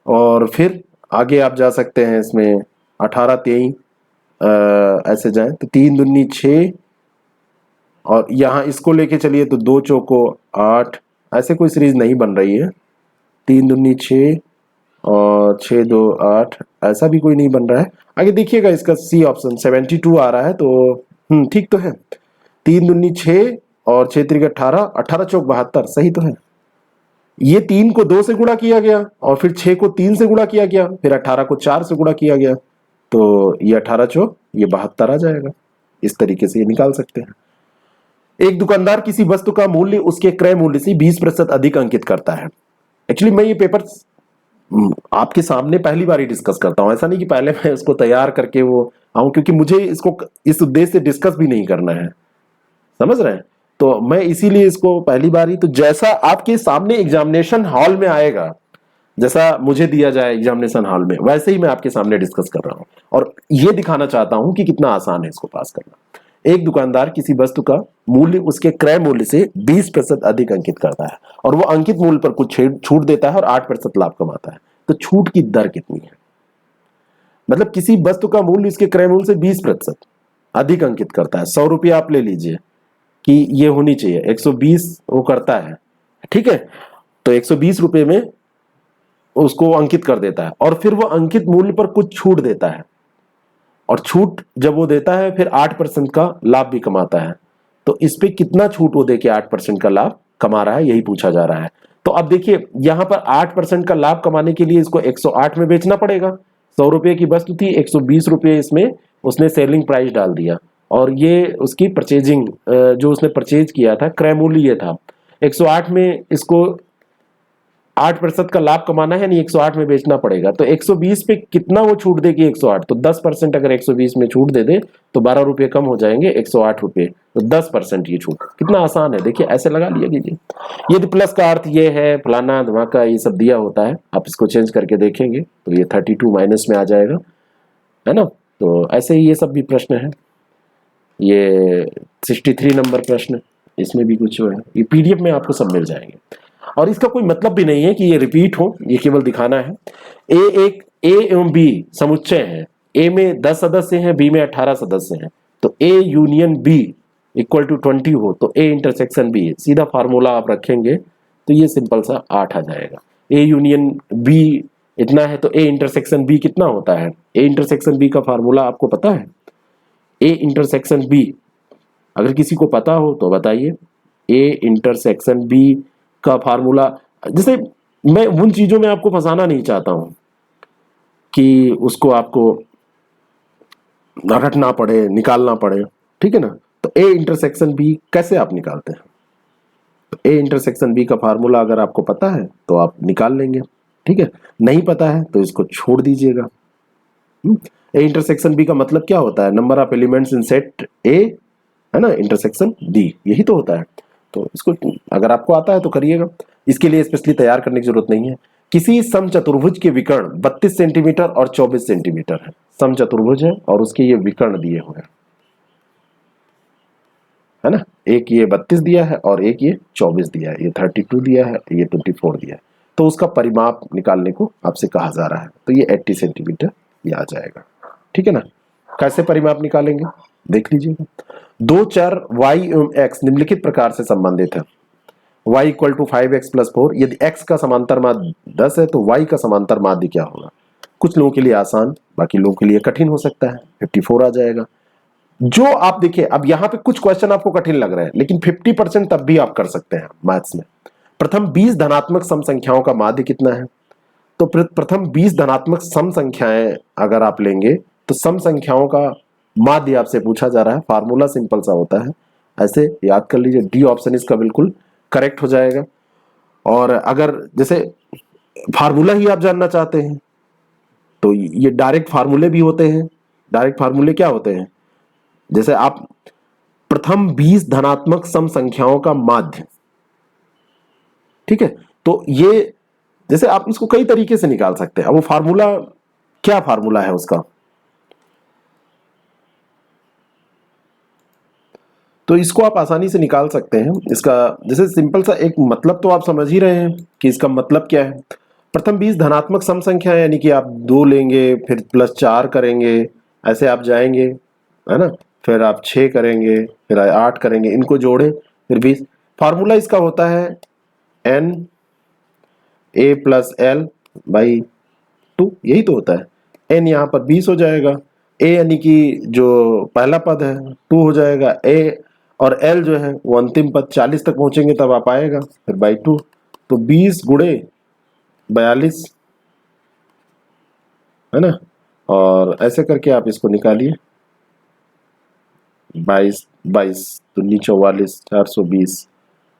[SPEAKER 1] और फिर आगे आप जा सकते हैं इसमें 18, 23, ऐसे जाए तो 3 दूनी 6, और यहाँ इसको लेके चलिए तो 2 चौको 8, ऐसे कोई सीरीज नहीं बन रही है। 3 दूनी 6 और 6 2 8, ऐसा भी कोई नहीं बन रहा है। आगे देखिएगा इसका सी ऑप्शन 72 आ रहा है, तो ठीक तो है। 3 दूनी 6 और 6 त्रिक 18, 18 चौक 72, सही तो है। ये 3 को 2 से गुणा किया गया, और फिर 6 को 3 से गुणा किया गया, फिर 18 को 4 से गुणा किया गया, तो ये 18 चौक ये 72 आ जाएगा। इस तरीके से ये निकाल सकते हैं। एक दुकानदार किसी वस्तु का मूल्य उसके क्रय मूल्य से 20% अधिक अंकित करता है। एक्चुअली मैं ये पेपर आपके सामने पहली बार ही डिस्कस करता हूं, ऐसा नहीं कि पहले मैं इसको तैयार करके वो आऊं, क्योंकि मुझे इसको इस उद्देश्य से डिस्कस भी नहीं करना है, समझ रहे हैं। तो मैं इसीलिए इसको पहली बार ही, तो जैसा आपके सामने एग्जामिनेशन हॉल में आएगा, जैसा मुझे दिया जाए एग्जामिनेशन हॉल में, वैसे ही मैं आपके सामने डिस्कस कर रहा हूं, और ये दिखाना चाहता हूं कि कितना आसान है इसको पास करना। एक दुकानदार किसी वस्तु का मूल्य उसके क्रय मूल्य से 20% अधिक अंकित करता है, और वो अंकित मूल्य पर कुछ छूट देता है और 8% लाभ कमाता है। तो छूट की दर कितनी है? मतलब किसी वस्तु का मूल्य उसके क्रय मूल्य से 20% अधिक अंकित करता है। 100 रुपया आप ले लीजिए कि ये होनी चाहिए, 120 वो करता है, ठीक है, तो 120 रुपये में उसको अंकित कर देता है, और फिर वो अंकित मूल्य पर कुछ छूट देता है, और छूट जब वो देता है फिर 8% का लाभ भी कमाता है। तो इस पे कितना छूट वो देके 8% का लाभ कमा रहा है, यही पूछा जा रहा है। तो अब देखिए यहां पर 8% का लाभ कमाने के लिए इसको 108 में बेचना पड़ेगा। 100 रुपए की वस्तु थी, 120 रुपये इसमें उसने सेलिंग प्राइस डाल दिया, और ये उसकी परचेजिंग जो उसने परचेज किया था, क्रय मूल्य ये था। 108 में इसको 8% का लाभ कमाना है, नहीं 108 में बेचना पड़ेगा। तो 120 पे कितना वो छूट देगी 108, तो 10% अगर 120 में छूट दे दे तो 12 रुपये कम हो जाएंगे, 108 रुपये, तो 10% ये छूट। कितना आसान है, देखिए ऐसे लगा लिया कीजिए। यदि प्लस का अर्थ ये है फलाना धमाका, ये सब दिया होता है, आप इसको चेंज करके देखेंगे तो ये 32 माइनस में आ जाएगा, है ना। तो ऐसे ही ये सब भी प्रश्न है। ये 63 नंबर प्रश्न, इसमें भी कुछ है, ये PDF में आपको सब मिल जाएंगे, और इसका कोई मतलब भी नहीं है कि ये रिपीट हो, ये केवल दिखाना है। ए एवं बी समुच्चय है, ए में 10 सदस्य हैं, बी में 18 सदस्य हैं, तो A union B equal to 20 हो तो ए इंटरसेक्शन बी, सीधा फार्मूला आप रखेंगे तो ये सिंपल सा 8 आ जाएगा। ए यूनियन बी इतना है तो ए इंटरसेक्शन बी कितना होता है? ए इंटरसेक्शन बी का फार्मूला आपको पता है? ए इंटरसेक्शन बी अगर किसी को पता हो तो बताइए। ए इंटरसेक्शन बी का फार्मूला, जैसे मैं उन चीजों में आपको फंसाना नहीं चाहता हूं, कि उसको आपको रटना पड़े, निकालना पड़े, ठीक है ना। तो ए इंटरसेक्शन बी कैसे आप निकालते हैं? तो ए इंटरसेक्शन बी का फार्मूला अगर आपको पता है तो आप निकाल लेंगे, ठीक है। नहीं पता है तो इसको छोड़ दीजिएगा। ए इंटरसेक्शन बी का मतलब क्या होता है? Number of elements in set ए, है ना, इंटरसेक्शन डी, यही तो होता है। तो इसको अगर आपको आता है तो करिएगा, इसके लिए स्पेशली तैयार करने की जरूरत नहीं है। किसी समचतुर्भुज के विकर्ण 32 सेंटीमीटर और 24 सेंटीमीटर है। समचतुर्भुज है और उसके ये विकर्ण दिए हुए हैं, है ना। एक ये 32 दिया है और एक ये 24 दिया है, ये 32 दिया है, ये 24 दिया है। तो उसका परिमाप निकालने को आपसे कहा जा रहा है, तो ये 80 सेंटीमीटर ये आ जाएगा, ठीक है ना। कैसे परिमाप निकालेंगे देख लीजिएगा। दो चर y एवं x निम्नलिखित प्रकार से संबंधित है। y equal to 5x plus 4, यदि x का समांतर माध्य 10 है तो y का समांतर माध्य क्या होगा? कुछ लोगों के लिए आसान, बाकी लोगों के लिए कठिन हो सकता है। 54 आ जाएगा। जो आप देखिए, अब यहां पे कुछ क्वेश्चन आपको कठिन लग रहे हैं, लेकिन 50% तब भी आप कर सकते हैं मैथ्स में। प्रथम 20 धनात्मक सम संख्याओं का माध्य कितना है? तो प्रथम 20 धनात्मक सम संख्याएं अगर आप लेंगे तो सम संख्याओं का माध्य आपसे पूछा जा रहा है। फार्मूला सिंपल सा होता है, ऐसे याद कर लीजिए। डी ऑप्शन इसका बिल्कुल करेक्ट हो जाएगा। और अगर जैसे फार्मूला ही आप जानना चाहते हैं तो ये डायरेक्ट फार्मूले भी होते हैं। डायरेक्ट फार्मूले क्या होते हैं? जैसे आप प्रथम 20 धनात्मक सम संख्याओं का माध्य, ठीक है, तो ये जैसे आप इसको कई तरीके से निकाल सकते हैं। अब वो फार्मूला क्या फार्मूला है उसका, तो इसको आप आसानी से निकाल सकते हैं। इसका जैसे सिंपल सा एक मतलब तो आप समझ ही रहे हैं कि इसका मतलब क्या है। प्रथम 20 धनात्मक सम संख्या है, यानी कि आप 2 लेंगे फिर प्लस 4 करेंगे, ऐसे आप जाएंगे, है ना। फिर आप 6 करेंगे, फिर 8 करेंगे, इनको जोड़े फिर 20। फार्मूला इसका होता है n a plus L by 2, यही तो होता है। n यहाँ पर 20 हो जाएगा, a यानी कि जो पहला पद है 2 हो जाएगा, a और l जो है वो अंतिम पद 40 तक पहुंचेंगे तब आप आएगा, फिर बाई 2। तो 20 गुणे 42, है ना। और ऐसे करके आप इसको निकालिए, 22 22 दूनी 44, 420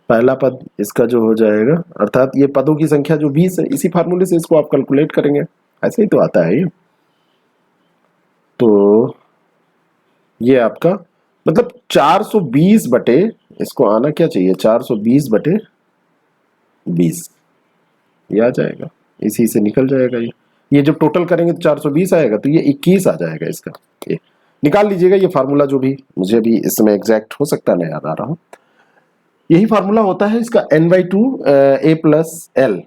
[SPEAKER 1] पहला पद इसका जो हो जाएगा, अर्थात ये पदों की संख्या जो 20 है, इसी फार्मूले से इसको आप कैलकुलेट करेंगे, ऐसे ही तो आता है ये। तो ये आपका मतलब 420 बटे, इसको आना क्या चाहिए, 420 बटे 20 ये आ जाएगा, इसी से निकल जाएगा। ये जब टोटल करेंगे तो 420 आएगा, तो ये 21 आ जाएगा इसका। ये निकाल लीजिएगा, ये फार्मूला जो भी मुझे भी इसमें एग्जैक्ट हो सकता है नहीं याद आ रहा हूं, यही फार्मूला होता है इसका n/2 a प्लस एल।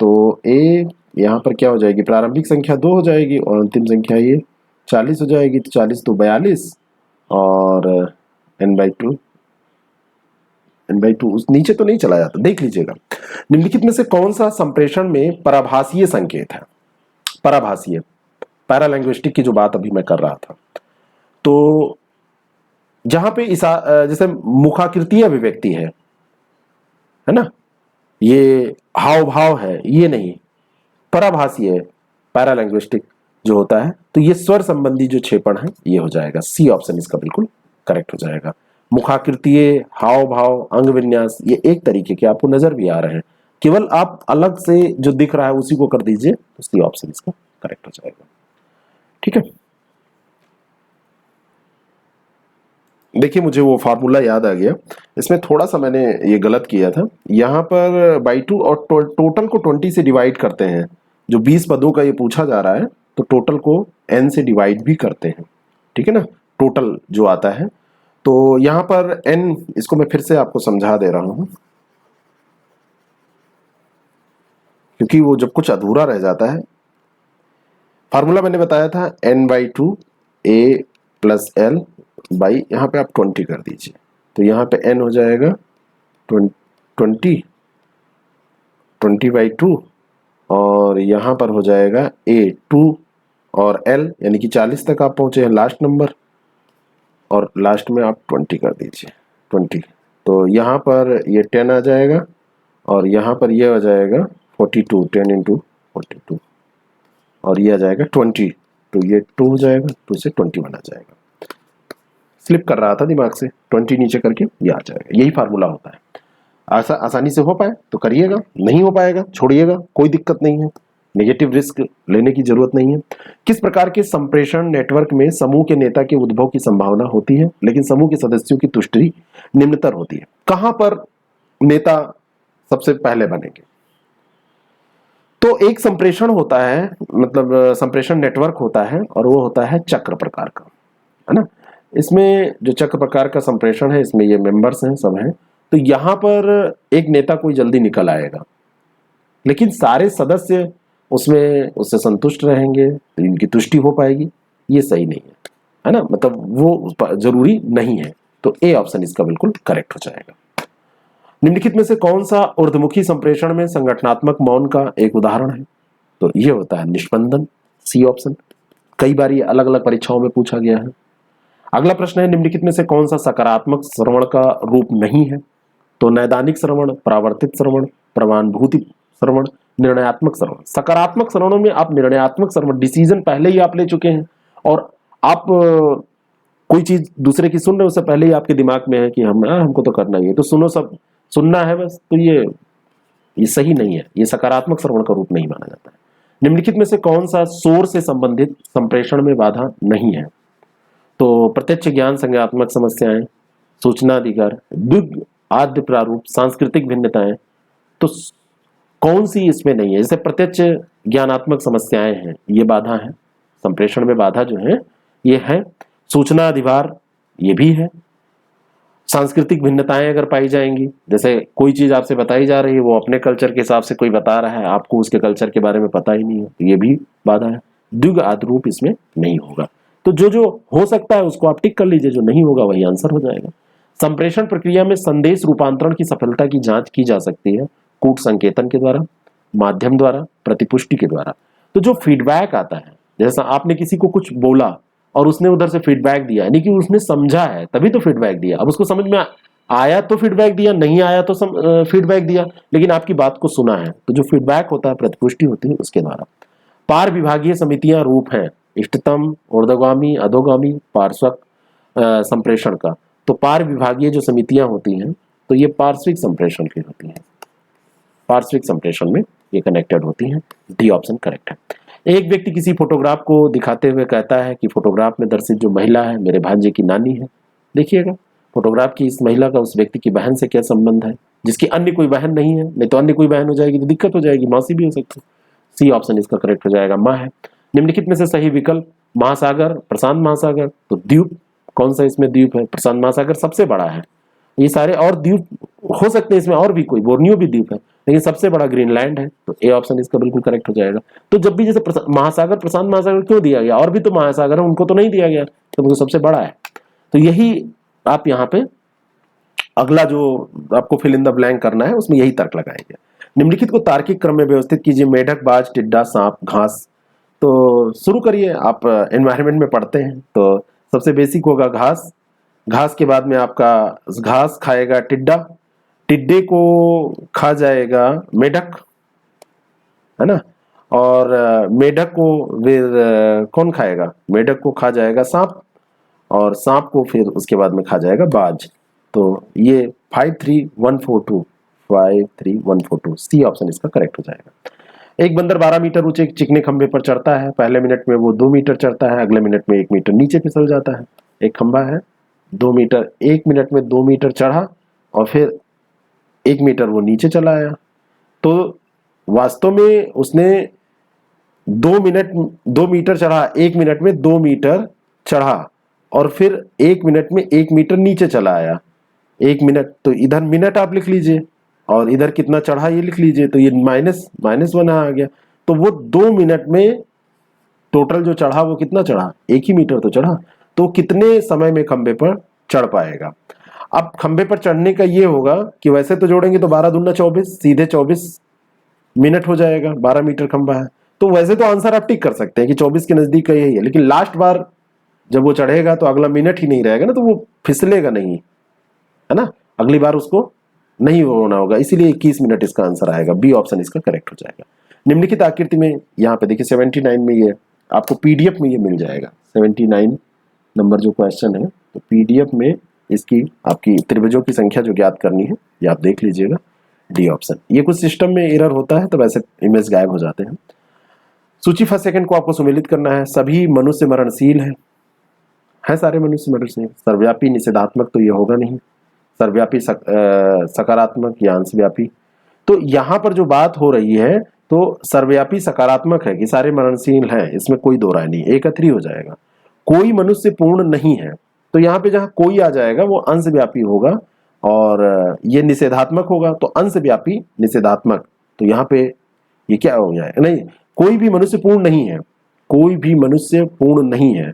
[SPEAKER 1] तो a यहाँ पर क्या हो जाएगी, प्रारंभिक संख्या 2 हो जाएगी और अंतिम संख्या ये 40 हो जाएगी। तो 40 तो 42 और n/2 उस नीचे तो नहीं चला जाता, देख लीजिएगा। निम्नलिखित में से कौन सा संप्रेषण में पराभाषीय संकेत है? पराभाषीय, पैरालैंग्विस्टिक की जो बात अभी मैं कर रहा था, तो जहां पे जैसे मुखाकृतीय अभिव्यक्ति है ना, ये हाव भाव है, ये नहीं, पराभाषीय है, पैरालैंग्विस्टिक जो होता है। तो ये स्वर संबंधी जो क्षेपण है ये हो जाएगा, सी ऑप्शन इसका बिल्कुल करेक्ट हो जाएगा। मुखाकृतीय, हाव भाव, अंग विन्यास, ये एक तरीके के आपको नजर भी आ रहे हैं, केवल आप अलग से जो दिख रहा है उसी को कर दीजिए, तो सी ऑप्शन इसका करेक्ट हो जाएगा, ठीक है। देखिए मुझे वो फार्मूला याद आ गया, इसमें थोड़ा सा मैंने ये गलत किया था। यहाँ पर बाई 2 और टोटल को 20 से डिवाइड करते हैं। जो 20 पदों का ये पूछा जा रहा है तो टोटल को n से डिवाइड भी करते हैं, ठीक है ना, टोटल जो आता है। तो यहाँ पर n, इसको मैं फिर से आपको समझा दे रहा हूँ, क्योंकि वो जब कुछ अधूरा रह जाता है। फार्मूला मैंने बताया था n/2 a plus L by, यहाँ पे आप 20 कर दीजिए, तो यहाँ पे n हो जाएगा 20/2 और यहाँ पर हो जाएगा a 2 और l यानी कि 40 तक आप पहुंचे हैं लास्ट नंबर, और लास्ट में आप 20 कर दीजिए 20। तो यहाँ पर ये 10 आ जाएगा और यहाँ पर ये हो जाएगा 42, 10 × 42। और ये आ जाएगा 20, तो ये 2 हो जाएगा, 2 से 21 आ जाएगा। स्लिप कर रहा था दिमाग से, 20 नीचे करके ये आ जाएगा। यही फार्मूला होता है। आसानी से हो पाए तो करिएगा, नहीं हो पाएगा छोड़िएगा, कोई दिक्कत नहीं है, नेगेटिव रिस्क लेने की जरूरत नहीं है। किस प्रकार के संप्रेषण नेटवर्क में समूह के नेता के उद्भव की संभावना होती है, लेकिन समूह के सदस्यों की तुष्टि निम्नतर होती है? कहां पर नेता सबसे पहले बनेंगे? तो एक संप्रेषण होता है, मतलब संप्रेषण नेटवर्क होता है, और वो होता है चक्र प्रकार का, है ना। इसमें जो चक्र प्रकार का संप्रेषण है, इसमें ये मेंबर्स हैं, सब हैं। तो यहां पर एक नेता कोई जल्दी निकल आएगा, लेकिन सारे सदस्य उसमें उससे संतुष्ट रहेंगे तो इनकी तुष्टि हो पाएगी, ये सही नहीं है ना, मतलब वो जरूरी नहीं है। तो ए ऑप्शन इसका बिल्कुल करेक्ट हो जाएगा। निम्नलिखित में से कौन सा ऊर्ध्वमुखी संप्रेषण में संगठनात्मक मौन का एक उदाहरण है? तो ये होता है निष्पंदन, सी ऑप्शन। कई बार ये अलग अलग परीक्षाओं में पूछा गया है। अगला प्रश्न है, निम्नलिखित में से कौन सा सकारात्मक श्रवण का रूप नहीं है? तो नैदानिक श्रवण, परावर्तित श्रवण, प्रमाणभूति श्रवण, निर्णयात्मक श्रवण। सकारात्मक श्रवणों में आप निर्णयात्मक श्रवण, डिसीजन पहले ही आप ले चुके हैं, और आप कोई चीज दूसरे की सुन रहे हो, उससे पहले ही आपके दिमाग में है कि हमको तो करना ही है, तो सुनो, सब सुनना है बस। तो ये सही नहीं है, ये सकारात्मक श्रवण का रूप नहीं माना जाता है। निम्नलिखित में से कौन सा शोर से संबंधित संप्रेषण में बाधा नहीं है? तो प्रत्यक्ष ज्ञान, संज्ञानात्मक समस्याएं, सूचना अधिकार, द्विग आद्य प्रारूप, सांस्कृतिक भिन्नताएं। तो कौन सी इसमें नहीं है? जैसे प्रत्यक्ष ज्ञानात्मक समस्याएं हैं, ये बाधा है, संप्रेषण में बाधा जो है ये है। सूचना अधिभार, ये भी है। सांस्कृतिक भिन्नताएं अगर पाई जाएंगी, जैसे कोई चीज आपसे बताई जा रही है, वो अपने कल्चर के हिसाब से कोई बता रहा है, आपको उसके कल्चर के बारे में पता ही नहीं है, तो ये भी बाधा है। द्विग आद्य रूप इसमें नहीं होगा। तो जो जो हो सकता है उसको आप टिक कर लीजिए, जो नहीं होगा वही आंसर हो जाएगा। संप्रेषण प्रक्रिया में संदेश रूपांतरण की सफलता की जांच की जा सकती है कूट संकेतन के द्वारा, माध्यम द्वारा, प्रतिपुष्टि के द्वारा। तो जो फीडबैक आता है, जैसा आपने किसी को कुछ बोला और उसने उधर से फीडबैक दिया, यानी कि उसने समझा है तभी तो फीडबैक दिया। अब उसको समझ में आया तो फीडबैक दिया, नहीं आया तो फीडबैक दिया, लेकिन आपकी बात को सुना है। तो जो फीडबैक होता है, प्रतिपुष्टि होती है उसके द्वारा। पार विभागीय समितियां रूप हैं इष्टतम, ऊर्ध्वगामी, अधोगामी, पार्श्विक संप्रेषण का। तो पार विभागीय जो समितियां होती हैं, तो ये पार्श्विक संप्रेषण की होती हैं, पार्श्विक संप्रेषण में ये कनेक्टेड होती हैं। डी ऑप्शन करेक्ट है। एक व्यक्ति किसी फोटोग्राफ को दिखाते हुए कहता है कि फोटोग्राफ में दर्शित जो महिला है मेरे भांजे की नानी है। देखिएगा, फोटोग्राफ की इस महिला का उस व्यक्ति की बहन से क्या संबंध है, जिसकी अन्य कोई बहन नहीं है। नहीं तो अन्य कोई बहन हो जाएगी तो दिक्कत हो जाएगी, मौसी भी हो सकती है। सी ऑप्शन इसका करेक्ट हो जाएगा, माँ है। निम्नलिखित में से सही विकल्प, महासागर, प्रशांत महासागर। तो द्वीप, कौन सा इसमें द्वीप है? प्रशांत महासागर सबसे बड़ा है। ये सारे और द्वीप हो सकते हैं इसमें, और भी कोई, बोर्नियो भी द्वीप है, लेकिन सबसे बड़ा ग्रीनलैंड है। तो ए ऑप्शन इसका बिल्कुल करेक्ट हो जाएगा। तो जब भी जैसे महासागर, प्रशांत महासागर क्यों दिया गया? और भी तो महासागर है, उनको तो नहीं दिया गया, तो वो सबसे बड़ा है। तो यही आप यहाँ पे अगला जो आपको फिल इन द ब्लैंक करना है उसमें यही तर्क लगाएंगे। निम्नलिखित को तार्किक क्रम में व्यवस्थित कीजिए। मेढक, बाज, टिड्डा, सांप, घास। तो शुरू करिए, आप एनवायरमेंट में पढ़ते हैं तो सबसे बेसिक होगा घास। घास के बाद में आपका घास खाएगा टिड्डा, टिड्डे को खा जाएगा मेढक, है ना। और मेढक को फिर कौन खाएगा? मेढक को खा जाएगा सांप, और सांप को फिर उसके बाद में खा जाएगा बाज। तो ये 53142, 53142, सी ऑप्शन इसका करेक्ट हो जाएगा। एक बंदर 12 मीटर ऊंचे चिकने खंबे पर चढ़ता है। पहले मिनट में वो 2 मीटर चढ़ता है, अगले मिनट में 1 मीटर नीचे फिसल जाता है। एक खंबा है, 2 मीटर, 1 मिनट में 2 मीटर चढ़ा और फिर 1 मीटर वो नीचे चला आया। तो वास्तव में उसने 2 मीटर चढ़ा, 1 मिनट में 2 मीटर चढ़ा और फिर 1 मिनट में 1 मीटर नीचे चला आया। 1 मिनट, तो इधर मिनट आप लिख लीजिए और इधर कितना चढ़ा ये लिख लीजिए, तो ये -1 आ गया। तो वो 2 मिनट में टोटल जो चढ़ा वो कितना चढ़ा? 1 ही मीटर तो चढ़ा। तो कितने समय में खंबे पर चढ़ पाएगा? अब खंबे पर चढ़ने का ये होगा कि वैसे तो जोड़ेंगे तो 12 दूना 24, सीधे 24 मिनट हो जाएगा। 12 मीटर खंबा है, तो वैसे तो आंसर आप टिक कर सकते हैं कि 24 के नजदीक का यही है, लेकिन लास्ट बार जब वो चढ़ेगा तो अगला मिनट ही नहीं रहेगा ना, तो वो फिसलेगा नहीं, है ना। अगली बार उसको नहीं होना होगा, इसीलिए 21 मिनट इसका आंसर आएगा। बी ऑप्शन इसका करेक्ट हो जाएगा। निम्नलिखित आकृति में यहाँ पे देखिए 79 में ये आपको पीडीएफ में ये मिल जाएगा। 79 नंबर जो क्वेश्चन है, तो पीडीएफ में इसकी आपकी त्रिभुजों की संख्या जो ज्ञात करनी है ये आप देख लीजिएगा, डी ऑप्शन। ये कुछ सिस्टम में एरर होता है तो वैसे इमेज गायब हो जाते हैं। सूची फर्स्ट सेकंड को आपको सुमेलित करना है। सभी मनुष्य मरणशील है सारे मनुष्य मरणशील। सर्वव्यापी निषेधात्मक तो ये होगा नहीं, सर्वव्यापी सकारात्मक या अंशव्यापी। तो यहाँ पर जो बात हो रही है तो सर्वव्यापी सकारात्मक है कि सारे मरणशील हैं, इसमें कोई दो राय नहीं, एक अथरी हो जाएगा। कोई मनुष्य पूर्ण नहीं है, तो यहाँ पे जहाँ कोई आ जाएगा वो अंशव्यापी होगा, और ये निषेधात्मक होगा तो अंशव्यापी निषेधात्मक। तो यहाँ पे ये क्या हो जाएगा, नहीं, कोई भी मनुष्य पूर्ण नहीं है, कोई भी मनुष्य पूर्ण नहीं है,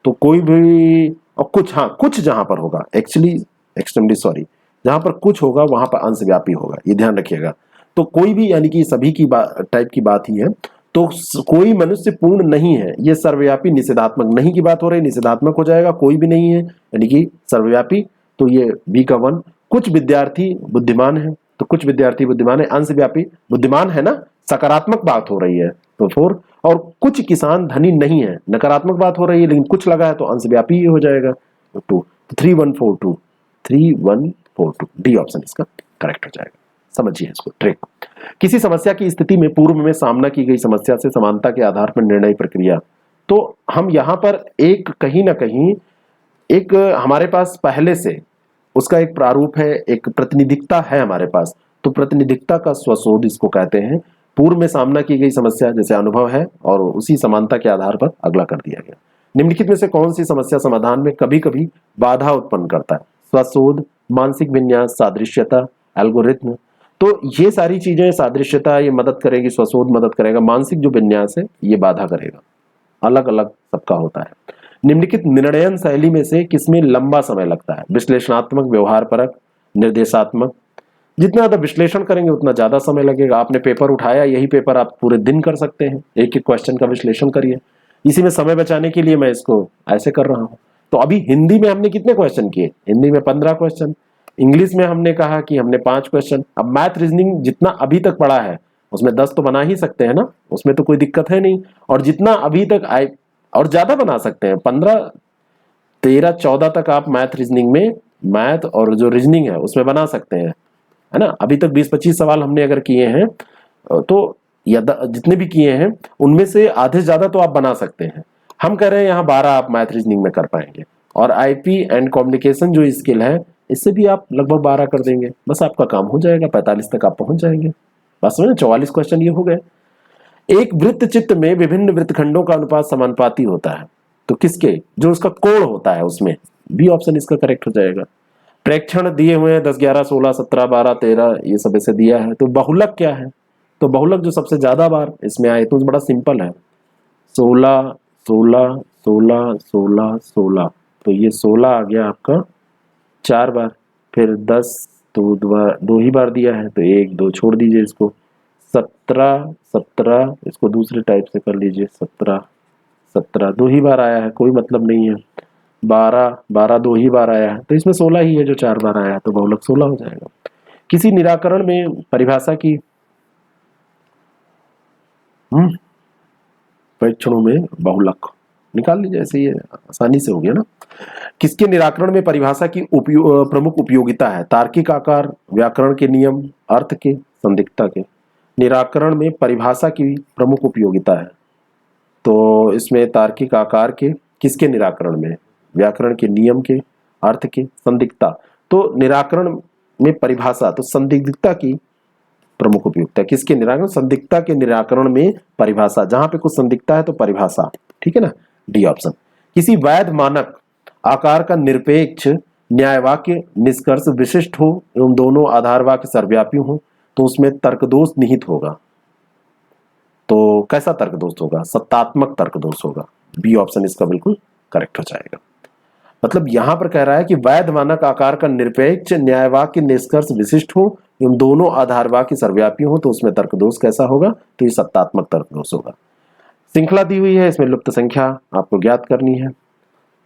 [SPEAKER 1] तो कोई भी, और कुछ, हाँ कुछ जहां पर होगा, एक्चुअली एक्सट्रीमली सॉरी, जहां पर कुछ होगा वहां पर अंशव्यापी होगा, ये ध्यान रखिएगा। तो कोई भी यानी कि सभी की टाइप की बात ही है। तो कोई मनुष्य पूर्ण नहीं है, ये सर्वव्यापी निषेधात्मक नहीं की बात हो रही, निषेधात्मक हो जाएगा। कोई भी नहीं है यानी कि सर्वव्यापी, तो ये बी का 1। कुछ विद्यार्थी बुद्धिमान है, तो कुछ विद्यार्थी बुद्धिमान है, अंशव्यापी बुद्धिमान है ना, सकारात्मक बात हो रही है तो 4। और कुछ किसान धनी नहीं है, नकारात्मक बात हो रही है लेकिन कुछ लगा है तो अंशव्यापी ही हो जाएगा, तो 2। 3142, 3142 डी ऑप्शन इसका करेक्ट हो जाएगा। समझिए इसको ट्रिक। किसी समस्या की स्थिति में पूर्व में सामना की गई समस्या से समानता के आधार पर निर्णय प्रक्रिया। तो हम यहां पर एक कहीं ना कहीं एक हमारे पास पहले से उसका एक प्रारूप है, एक प्रतिनिधिकता है हमारे पास, तो प्रतिनिधिकता का स्वशोध इसको कहते हैं। पूर्व में सामना की गई समस्या जैसे अनुभव है और उसी समानता के आधार पर अगला कर दिया गया। निम्नलिखित में से कौन सी समस्या समाधान में कभी कभी बाधा उत्पन्न करता है? स्वशोध, मानसिक विन्यास, सादृश्यता, एल्गोरिथ्म। तो ये सारी चीजें, सादृश्यता ये मदद करेगी, स्वशोध मदद करेगा, मानसिक जो विन्यास है ये बाधा करेगा। अलग अलग सबका होता है। निम्नलिखित निर्णयन शैली में से किसमें लंबा समय लगता है? विश्लेषणात्मक, व्यवहार परक, निर्देशात्मक। जितना ज्यादा विश्लेषण करेंगे उतना ज्यादा समय लगेगा। आपने पेपर उठाया, यही पेपर आप पूरे दिन कर सकते हैं, एक एक क्वेश्चन का विश्लेषण करिए। इसी में समय बचाने के लिए मैं इसको ऐसे कर रहा हूं। तो अभी हिंदी में हमने कितने क्वेश्चन किए? हिंदी में 15 क्वेश्चन, इंग्लिश में हमने कहा कि हमने 5 क्वेश्चन। अब मैथ रीजनिंग जितना अभी तक पढ़ा है उसमें 10 तो बना ही सकते हैं ना, उसमें तो कोई दिक्कत है नहीं। और जितना अभी तक आए और ज्यादा बना सकते हैं, 15, 13, 14 तक आप मैथ रीजनिंग में, मैथ और जो रीजनिंग है उसमें बना सकते हैं, है ना। अभी तक 20-25 सवाल हमने अगर किए हैं तो या जितने भी किए हैं उनमें से आधे से ज्यादा तो आप बना सकते हैं। हम कह रहे हैं यहाँ 12 आप मैथ रीजनिंग में कर पाएंगे, और आईपी एंड कम्युनिकेशन जो स्किल है इससे भी आप लगभग 12 कर देंगे, बस आपका काम हो जाएगा, 45 तक आप पहुंच जाएंगे। बस में 44 क्वेश्चन ये हो गए। एक वृत्त चित्र में विभिन्न वृत्तखंडों का अनुपात समानुपाती होता है, तो किसके? जो उसका कोण होता है उसमें, बी ऑप्शन इसका करेक्ट हो जाएगा। प्रेक्षण दिए हुए हैं 10, 11, 16, 17, 12, 13, ये सब ऐसे दिया है। तो बहुलक क्या है? तो बहुलक जो सबसे ज्यादा बार इसमें आए तो बड़ा सिंपल है, 16, 16, 16, 16, 16। तो ये 16 आ गया आपका 4 बार, फिर 10 तो दो ही बार दिया है तो 1, 2 छोड़ दीजिए इसको। 17, 17 इसको दूसरे टाइप से कर लीजिए, 17, 17 दो ही बार आया है, कोई मतलब नहीं है। 12, 12 दो ही बार आया है, तो इसमें 16 ही है जो 4 बार आया है, तो बहुलक 16 हो जाएगा। किसी निराकरण में परिभाषा की परीक्षणों में बहुलक निकाल लीजिए, ऐसे ये आसानी से हो गया ना। किसके निराकरण में परिभाषा की प्रमुख उपयोगिता है? तार्किक आकार, व्याकरण के नियम, अर्थ के, संदिग्धता के। निराकरण में परिभाषा की प्रमुख उपयोगिता है, तो इसमें तार्किक आकार के, किसके निराकरण में? व्याकरण के नियम के, अर्थ के, संदिग्धता। तो निराकरण में परिभाषा, तो संदिग्धता की प्रमुख उपयोगिता। किसके निराकरण? संदिग्धता के निराकरण में परिभाषा, जहां पे कुछ संदिग्धता है तो परिभाषा, ठीक है ना, डी ऑप्शन। किसी वैध मानक आकार का निरपेक्ष न्यायवाक्य निष्कर्ष विशिष्ट हो एवं दोनों आधार वाक्य सर्वव्यापी हो, तो उसमें तर्कदोष निहित होगा। तो कैसा तर्कदोष होगा? सत्तात्मक तर्कदोष होगा, बी ऑप्शन इसका बिल्कुल करेक्ट हो जाएगा। मतलब यहां पर कह रहा है कि वैध मानक आकार का निरपेक्ष न्यायवाक्य निष्कर्ष विशिष्ट हो एवं दोनों आधार वाक्य सर्वव्यापी हो, तो उसमें तर्कदोष कैसा होगा? तो ये सत्तात्मक तर्कदोष होगा। श्रृंखला दी हुई है, इसमें लुप्त संख्या आपको ज्ञात करनी है,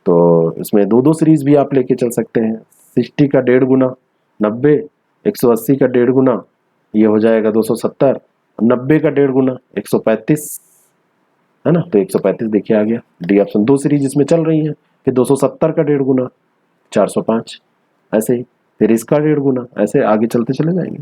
[SPEAKER 1] तो इसमें 2-2 सीरीज भी आप लेके चल सकते हैं। 60 का 1.5 गुना 90, 180 का 1.5 गुना ये हो जाएगा 270, 90 का 1.5 गुना 135 है ना, तो 135 देखिए आ गया डी ऑप्शन। दो सीरीज इसमें चल रही है, फिर 270 का 1.5 गुना 405, ऐसे ही फिर इसका 1.5 गुना, ऐसे आगे चलते चले जाएंगे।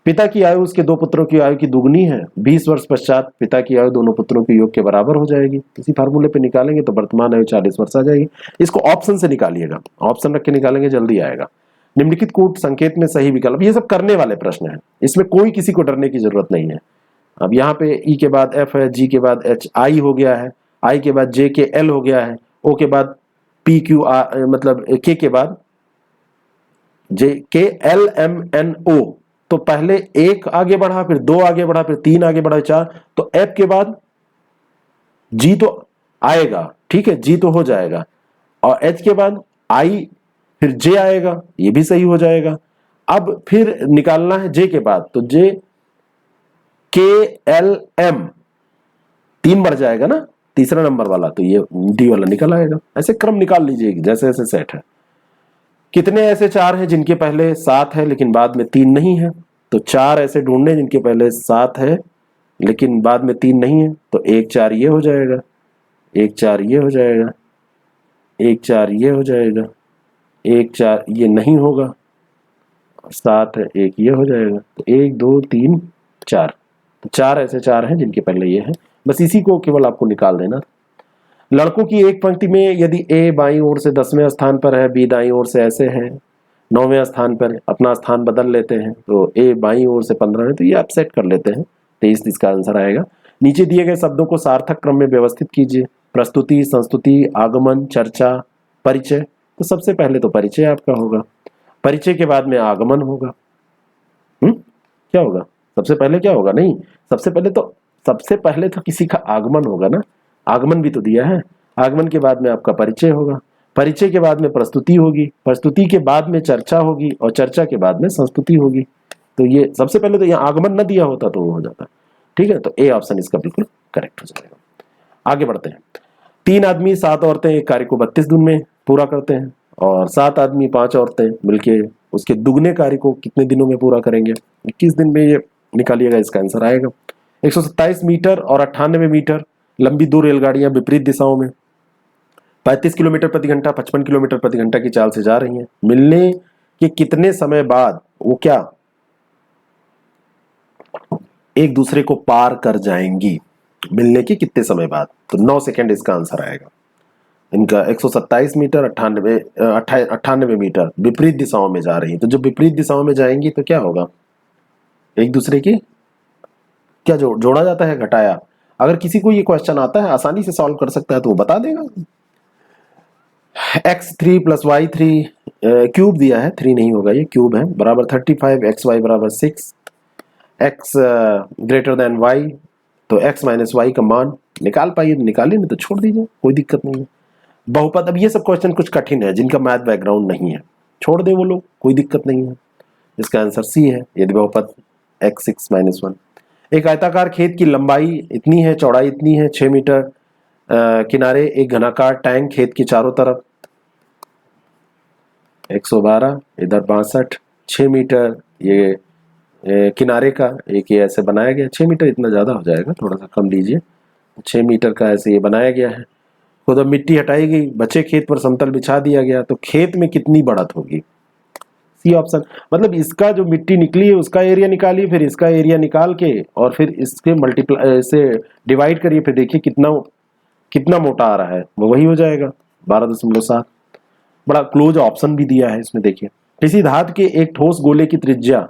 [SPEAKER 1] पिता की आयु उसके 2 पुत्रों की आयु की दुगनी है, 20 वर्ष पश्चात पिता की आयु दोनों पुत्रों के योग के बराबर हो जाएगी। इसी फार्मूले पे निकालेंगे तो वर्तमान आयु 40 वर्ष आ जाएगी। इसको ऑप्शन से निकालिएगा, ऑप्शन रख के निकालेंगे जल्दी आएगा। निम्नलिखित कूट संकेत में सही विकल्प, ये सब करने वाले प्रश्न है, इसमें कोई किसी को डरने की जरूरत नहीं है। अब यहाँ पे ई के बाद एफ है, जी के बाद एच, आई हो गया है, आई के बाद जे के एल हो गया है, ओ के बाद पी क्यू आर, मतलब के बाद जे के एल एम एन ओ। तो पहले 1 आगे बढ़ा, फिर 2 आगे बढ़ा, फिर 3 आगे बढ़ा, 4, तो एफ के बाद जी तो आएगा, ठीक है, जी तो हो जाएगा, और एच के बाद आई, फिर जे आएगा, ये भी सही हो जाएगा। अब फिर निकालना है जे के बाद, तो जे के एल एम 3 बढ़ जाएगा ना, तीसरा नंबर वाला, तो ये डी वाला निकल आएगा। ऐसे क्रम निकाल लीजिए जैसे जैसे सेट है। कितने ऐसे 4 हैं जिनके पहले 7 है लेकिन बाद में 3 नहीं है, तो 4 ऐसे ढूंढने जिनके पहले 7 है लेकिन बाद में 3 नहीं है, तो 1 4 ये हो जाएगा, 1 4 ये हो जाएगा, 1 4 ये हो जाएगा, 1 4 ये नहीं होगा, 7 है 1 ये हो जाएगा, तो 1 2 3 4, तो 4 ऐसे 4 हैं जिनके पहले ये है। बस इसी को केवल आपको निकाल देना। लड़कों की एक पंक्ति में यदि ए बाईं ओर से 10वें स्थान पर है, बी दाईं ओर से ऐसे है, 9वें स्थान पर अपना स्थान बदल लेते हैं, तो ए बाईं ओर से 15 है, तो ये आप सेट कर लेते हैं, 23 इसका आंसर आएगा। नीचे दिए गए शब्दों को सार्थक क्रम में व्यवस्थित कीजिए। प्रस्तुति, संस्तुति, आगमन, चर्चा, परिचय। तो सबसे पहले तो परिचय आपका होगा, परिचय के बाद में आगमन होगा। क्या होगा सबसे पहले, क्या होगा, नहीं सबसे पहले तो किसी का आगमन होगा ना, आगमन भी तो दिया है। आगमन के बाद में आपका परिचय होगा, परिचय के बाद में प्रस्तुति होगी, प्रस्तुति के बाद में चर्चा होगी, और चर्चा के बाद में संस्तुति होगी। तो ये सबसे पहले तो यहाँ आगमन न दिया होता तो वो हो जाता, ठीक है। तो ए ऑप्शन इसका बिल्कुल करेक्ट हो जाएगा। आगे बढ़ते हैं। 3 आदमी 7 औरतें एक कार्य को 32 दिन में पूरा करते हैं, और 7 आदमी 5 औरतें मिलके उसके दुगने कार्य को कितने दिनों में पूरा करेंगे? 21 दिन में। ये निकालिएगा, इसका आंसर आएगा। 127 मीटर और 98 मीटर लंबी 2 रेलगाड़ियां विपरीत दिशाओं में 35 किलोमीटर प्रति घंटा 55 किलोमीटर प्रति घंटा की चाल से जा रही हैं। मिलने के कितने समय बाद वो क्या एक दूसरे को पार कर जाएंगी? मिलने के कितने समय बाद? तो 9 सेकंड इसका आंसर आएगा। इनका 127 मीटर 98 मीटर विपरीत दिशाओं में जा रही है, तो जब विपरीत दिशाओं में जाएंगी तो क्या होगा? एक दूसरे की क्या जोड़ा जाता है, घटाया। अगर किसी को ये क्वेश्चन आता है, आसानी से सॉल्व कर सकता है, तो वो बता देगा। x3 + y3 क्यूब दिया है, 3 नहीं होगा, ये क्यूब है, बराबर 35, xy बराबर 6, x ग्रेटर देन y, तो x माइनस y का मान निकाल पाइए, निकालिए, नहीं तो छोड़ दीजिए, कोई दिक्कत नहीं है। बहुपद, अब ये सब क्वेश्चन कुछ कठिन है, जिनका मैथ बैकग्राउंड नहीं है, छोड़ दे वो लोग, कोई दिक्कत नहीं है। इसका आंसर सी है, यदि बहुपद x6 - 1। एक आयताकार खेत की लंबाई इतनी है, चौड़ाई इतनी है, 6 मीटर, किनारे एक घनाकार टैंक खेत के चारों तरफ 112, इधर 62, 6 मीटर ये किनारे का एक ये ऐसे बनाया गया। 6 मीटर इतना ज़्यादा हो जाएगा, थोड़ा सा कम लीजिए। 6 मीटर का ऐसे ये बनाया गया है। खुद अब मिट्टी हटाई गई, बचे खेत पर समतल बिछा दिया गया, तो खेत में कितनी बढ़त होगी? C option. मतलब इसका जो मिट्टी निकली है उसका एरिया निकालिए, फिर इसका एरिया निकाल के और फिर इसके मल्टीप्लाई से डिवाइड करिए, फिर देखिए कितना मोटा आ रहा है, वो वही हो जाएगा 12.7। बड़ा क्लोज ऑप्शन भी दिया है इसमें, देखिए। किसी धातु के एक ठोस गोले की त्रिज्या,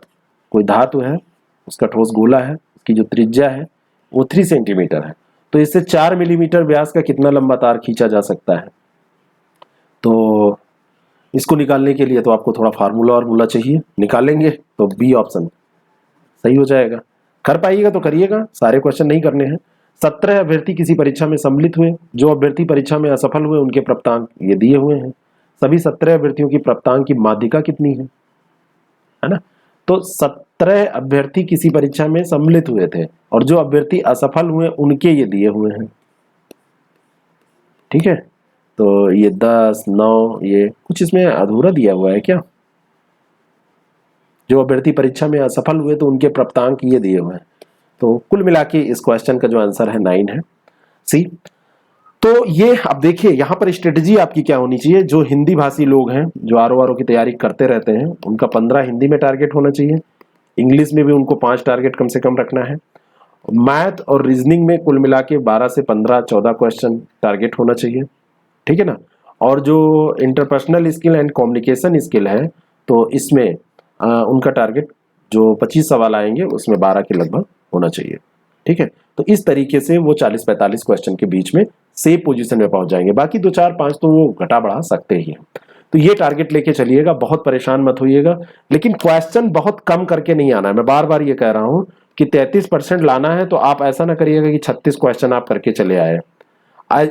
[SPEAKER 1] कोई धातु है उसका ठोस गोला है, उसकी जो त्रिज्या है वो 3 सेंटीमीटर है, तो इससे 4 मिलीमीटर व्यास का कितना लंबा तार खींचा जा सकता है? तो इसको निकालने के लिए तो आपको थोड़ा फार्मूला चाहिए, निकालेंगे तो बी ऑप्शन सही हो जाएगा। कर पाइएगा तो करिएगा, सारे क्वेश्चन नहीं करने हैं। 17 अभ्यर्थी किसी परीक्षा में सम्मिलित हुए, जो अभ्यर्थी परीक्षा में असफल हुए उनके प्राप्तांक ये दिए हुए हैं। सभी 17 अभ्यर्थियों की प्राप्तांक की माध्यिका कितनी है ना? तो 17 अभ्यर्थी किसी परीक्षा में सम्मिलित हुए थे, और जो अभ्यर्थी असफल हुए उनके ये दिए हुए हैं, ठीक है। तो ये 10, 9, ये कुछ इसमें अधूरा दिया हुआ है क्या? जो अभ्यर्थी परीक्षा में असफल हुए तो उनके प्राप्तांक ये दिए हुए हैं। तो कुल मिला के इस क्वेश्चन का जो आंसर है 9 है, सी। तो ये अब देखिए यहाँ पर स्ट्रेटजी आपकी क्या होनी चाहिए। जो हिंदी भाषी लोग हैं, जो आरओ की तैयारी करते रहते हैं, उनका 15 हिंदी में टारगेट होना चाहिए, इंग्लिश में भी उनको 5 टारगेट कम से कम रखना है, मैथ और रीजनिंग में कुल मिला के 12 से 15 14 क्वेश्चन टारगेट होना चाहिए, ठीक है ना। और जो interpersonal skill and communication skill है, तो इसमें उनका टारगेट जो 25 सवाल आएंगे उसमें 12 के लगभग होना चाहिए, ठीक है। तो इस तरीके से वो 40-45 क्वेश्चन के बीच में सेफ पोजीशन में पहुंच जाएंगे। बाकी 2 4 5 तो वो घटा बढ़ा सकते ही हैं। तो ये टारगेट लेके चलिएगा, बहुत परेशान मत होइएगा, लेकिन क्वेश्चन बहुत कम करके नहीं आना है। मैं बार बार ये कह रहा हूं कि 33% लाना है तो आप ऐसा ना करिएगा कि 36 क्वेश्चन आप करके चले आए,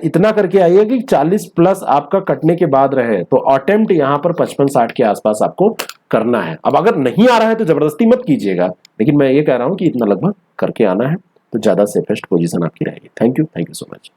[SPEAKER 1] इतना करके आइए कि 40 प्लस आपका कटने के बाद रहे। तो अटेम्प्ट यहां पर 55-60 के आसपास आपको करना है। अब अगर नहीं आ रहा है तो जबरदस्ती मत कीजिएगा, लेकिन मैं ये कह रहा हूं कि इतना लगभग करके आना है, तो ज्यादा सेफेस्ट पोजीशन आपकी रहेगी। Thank you so much.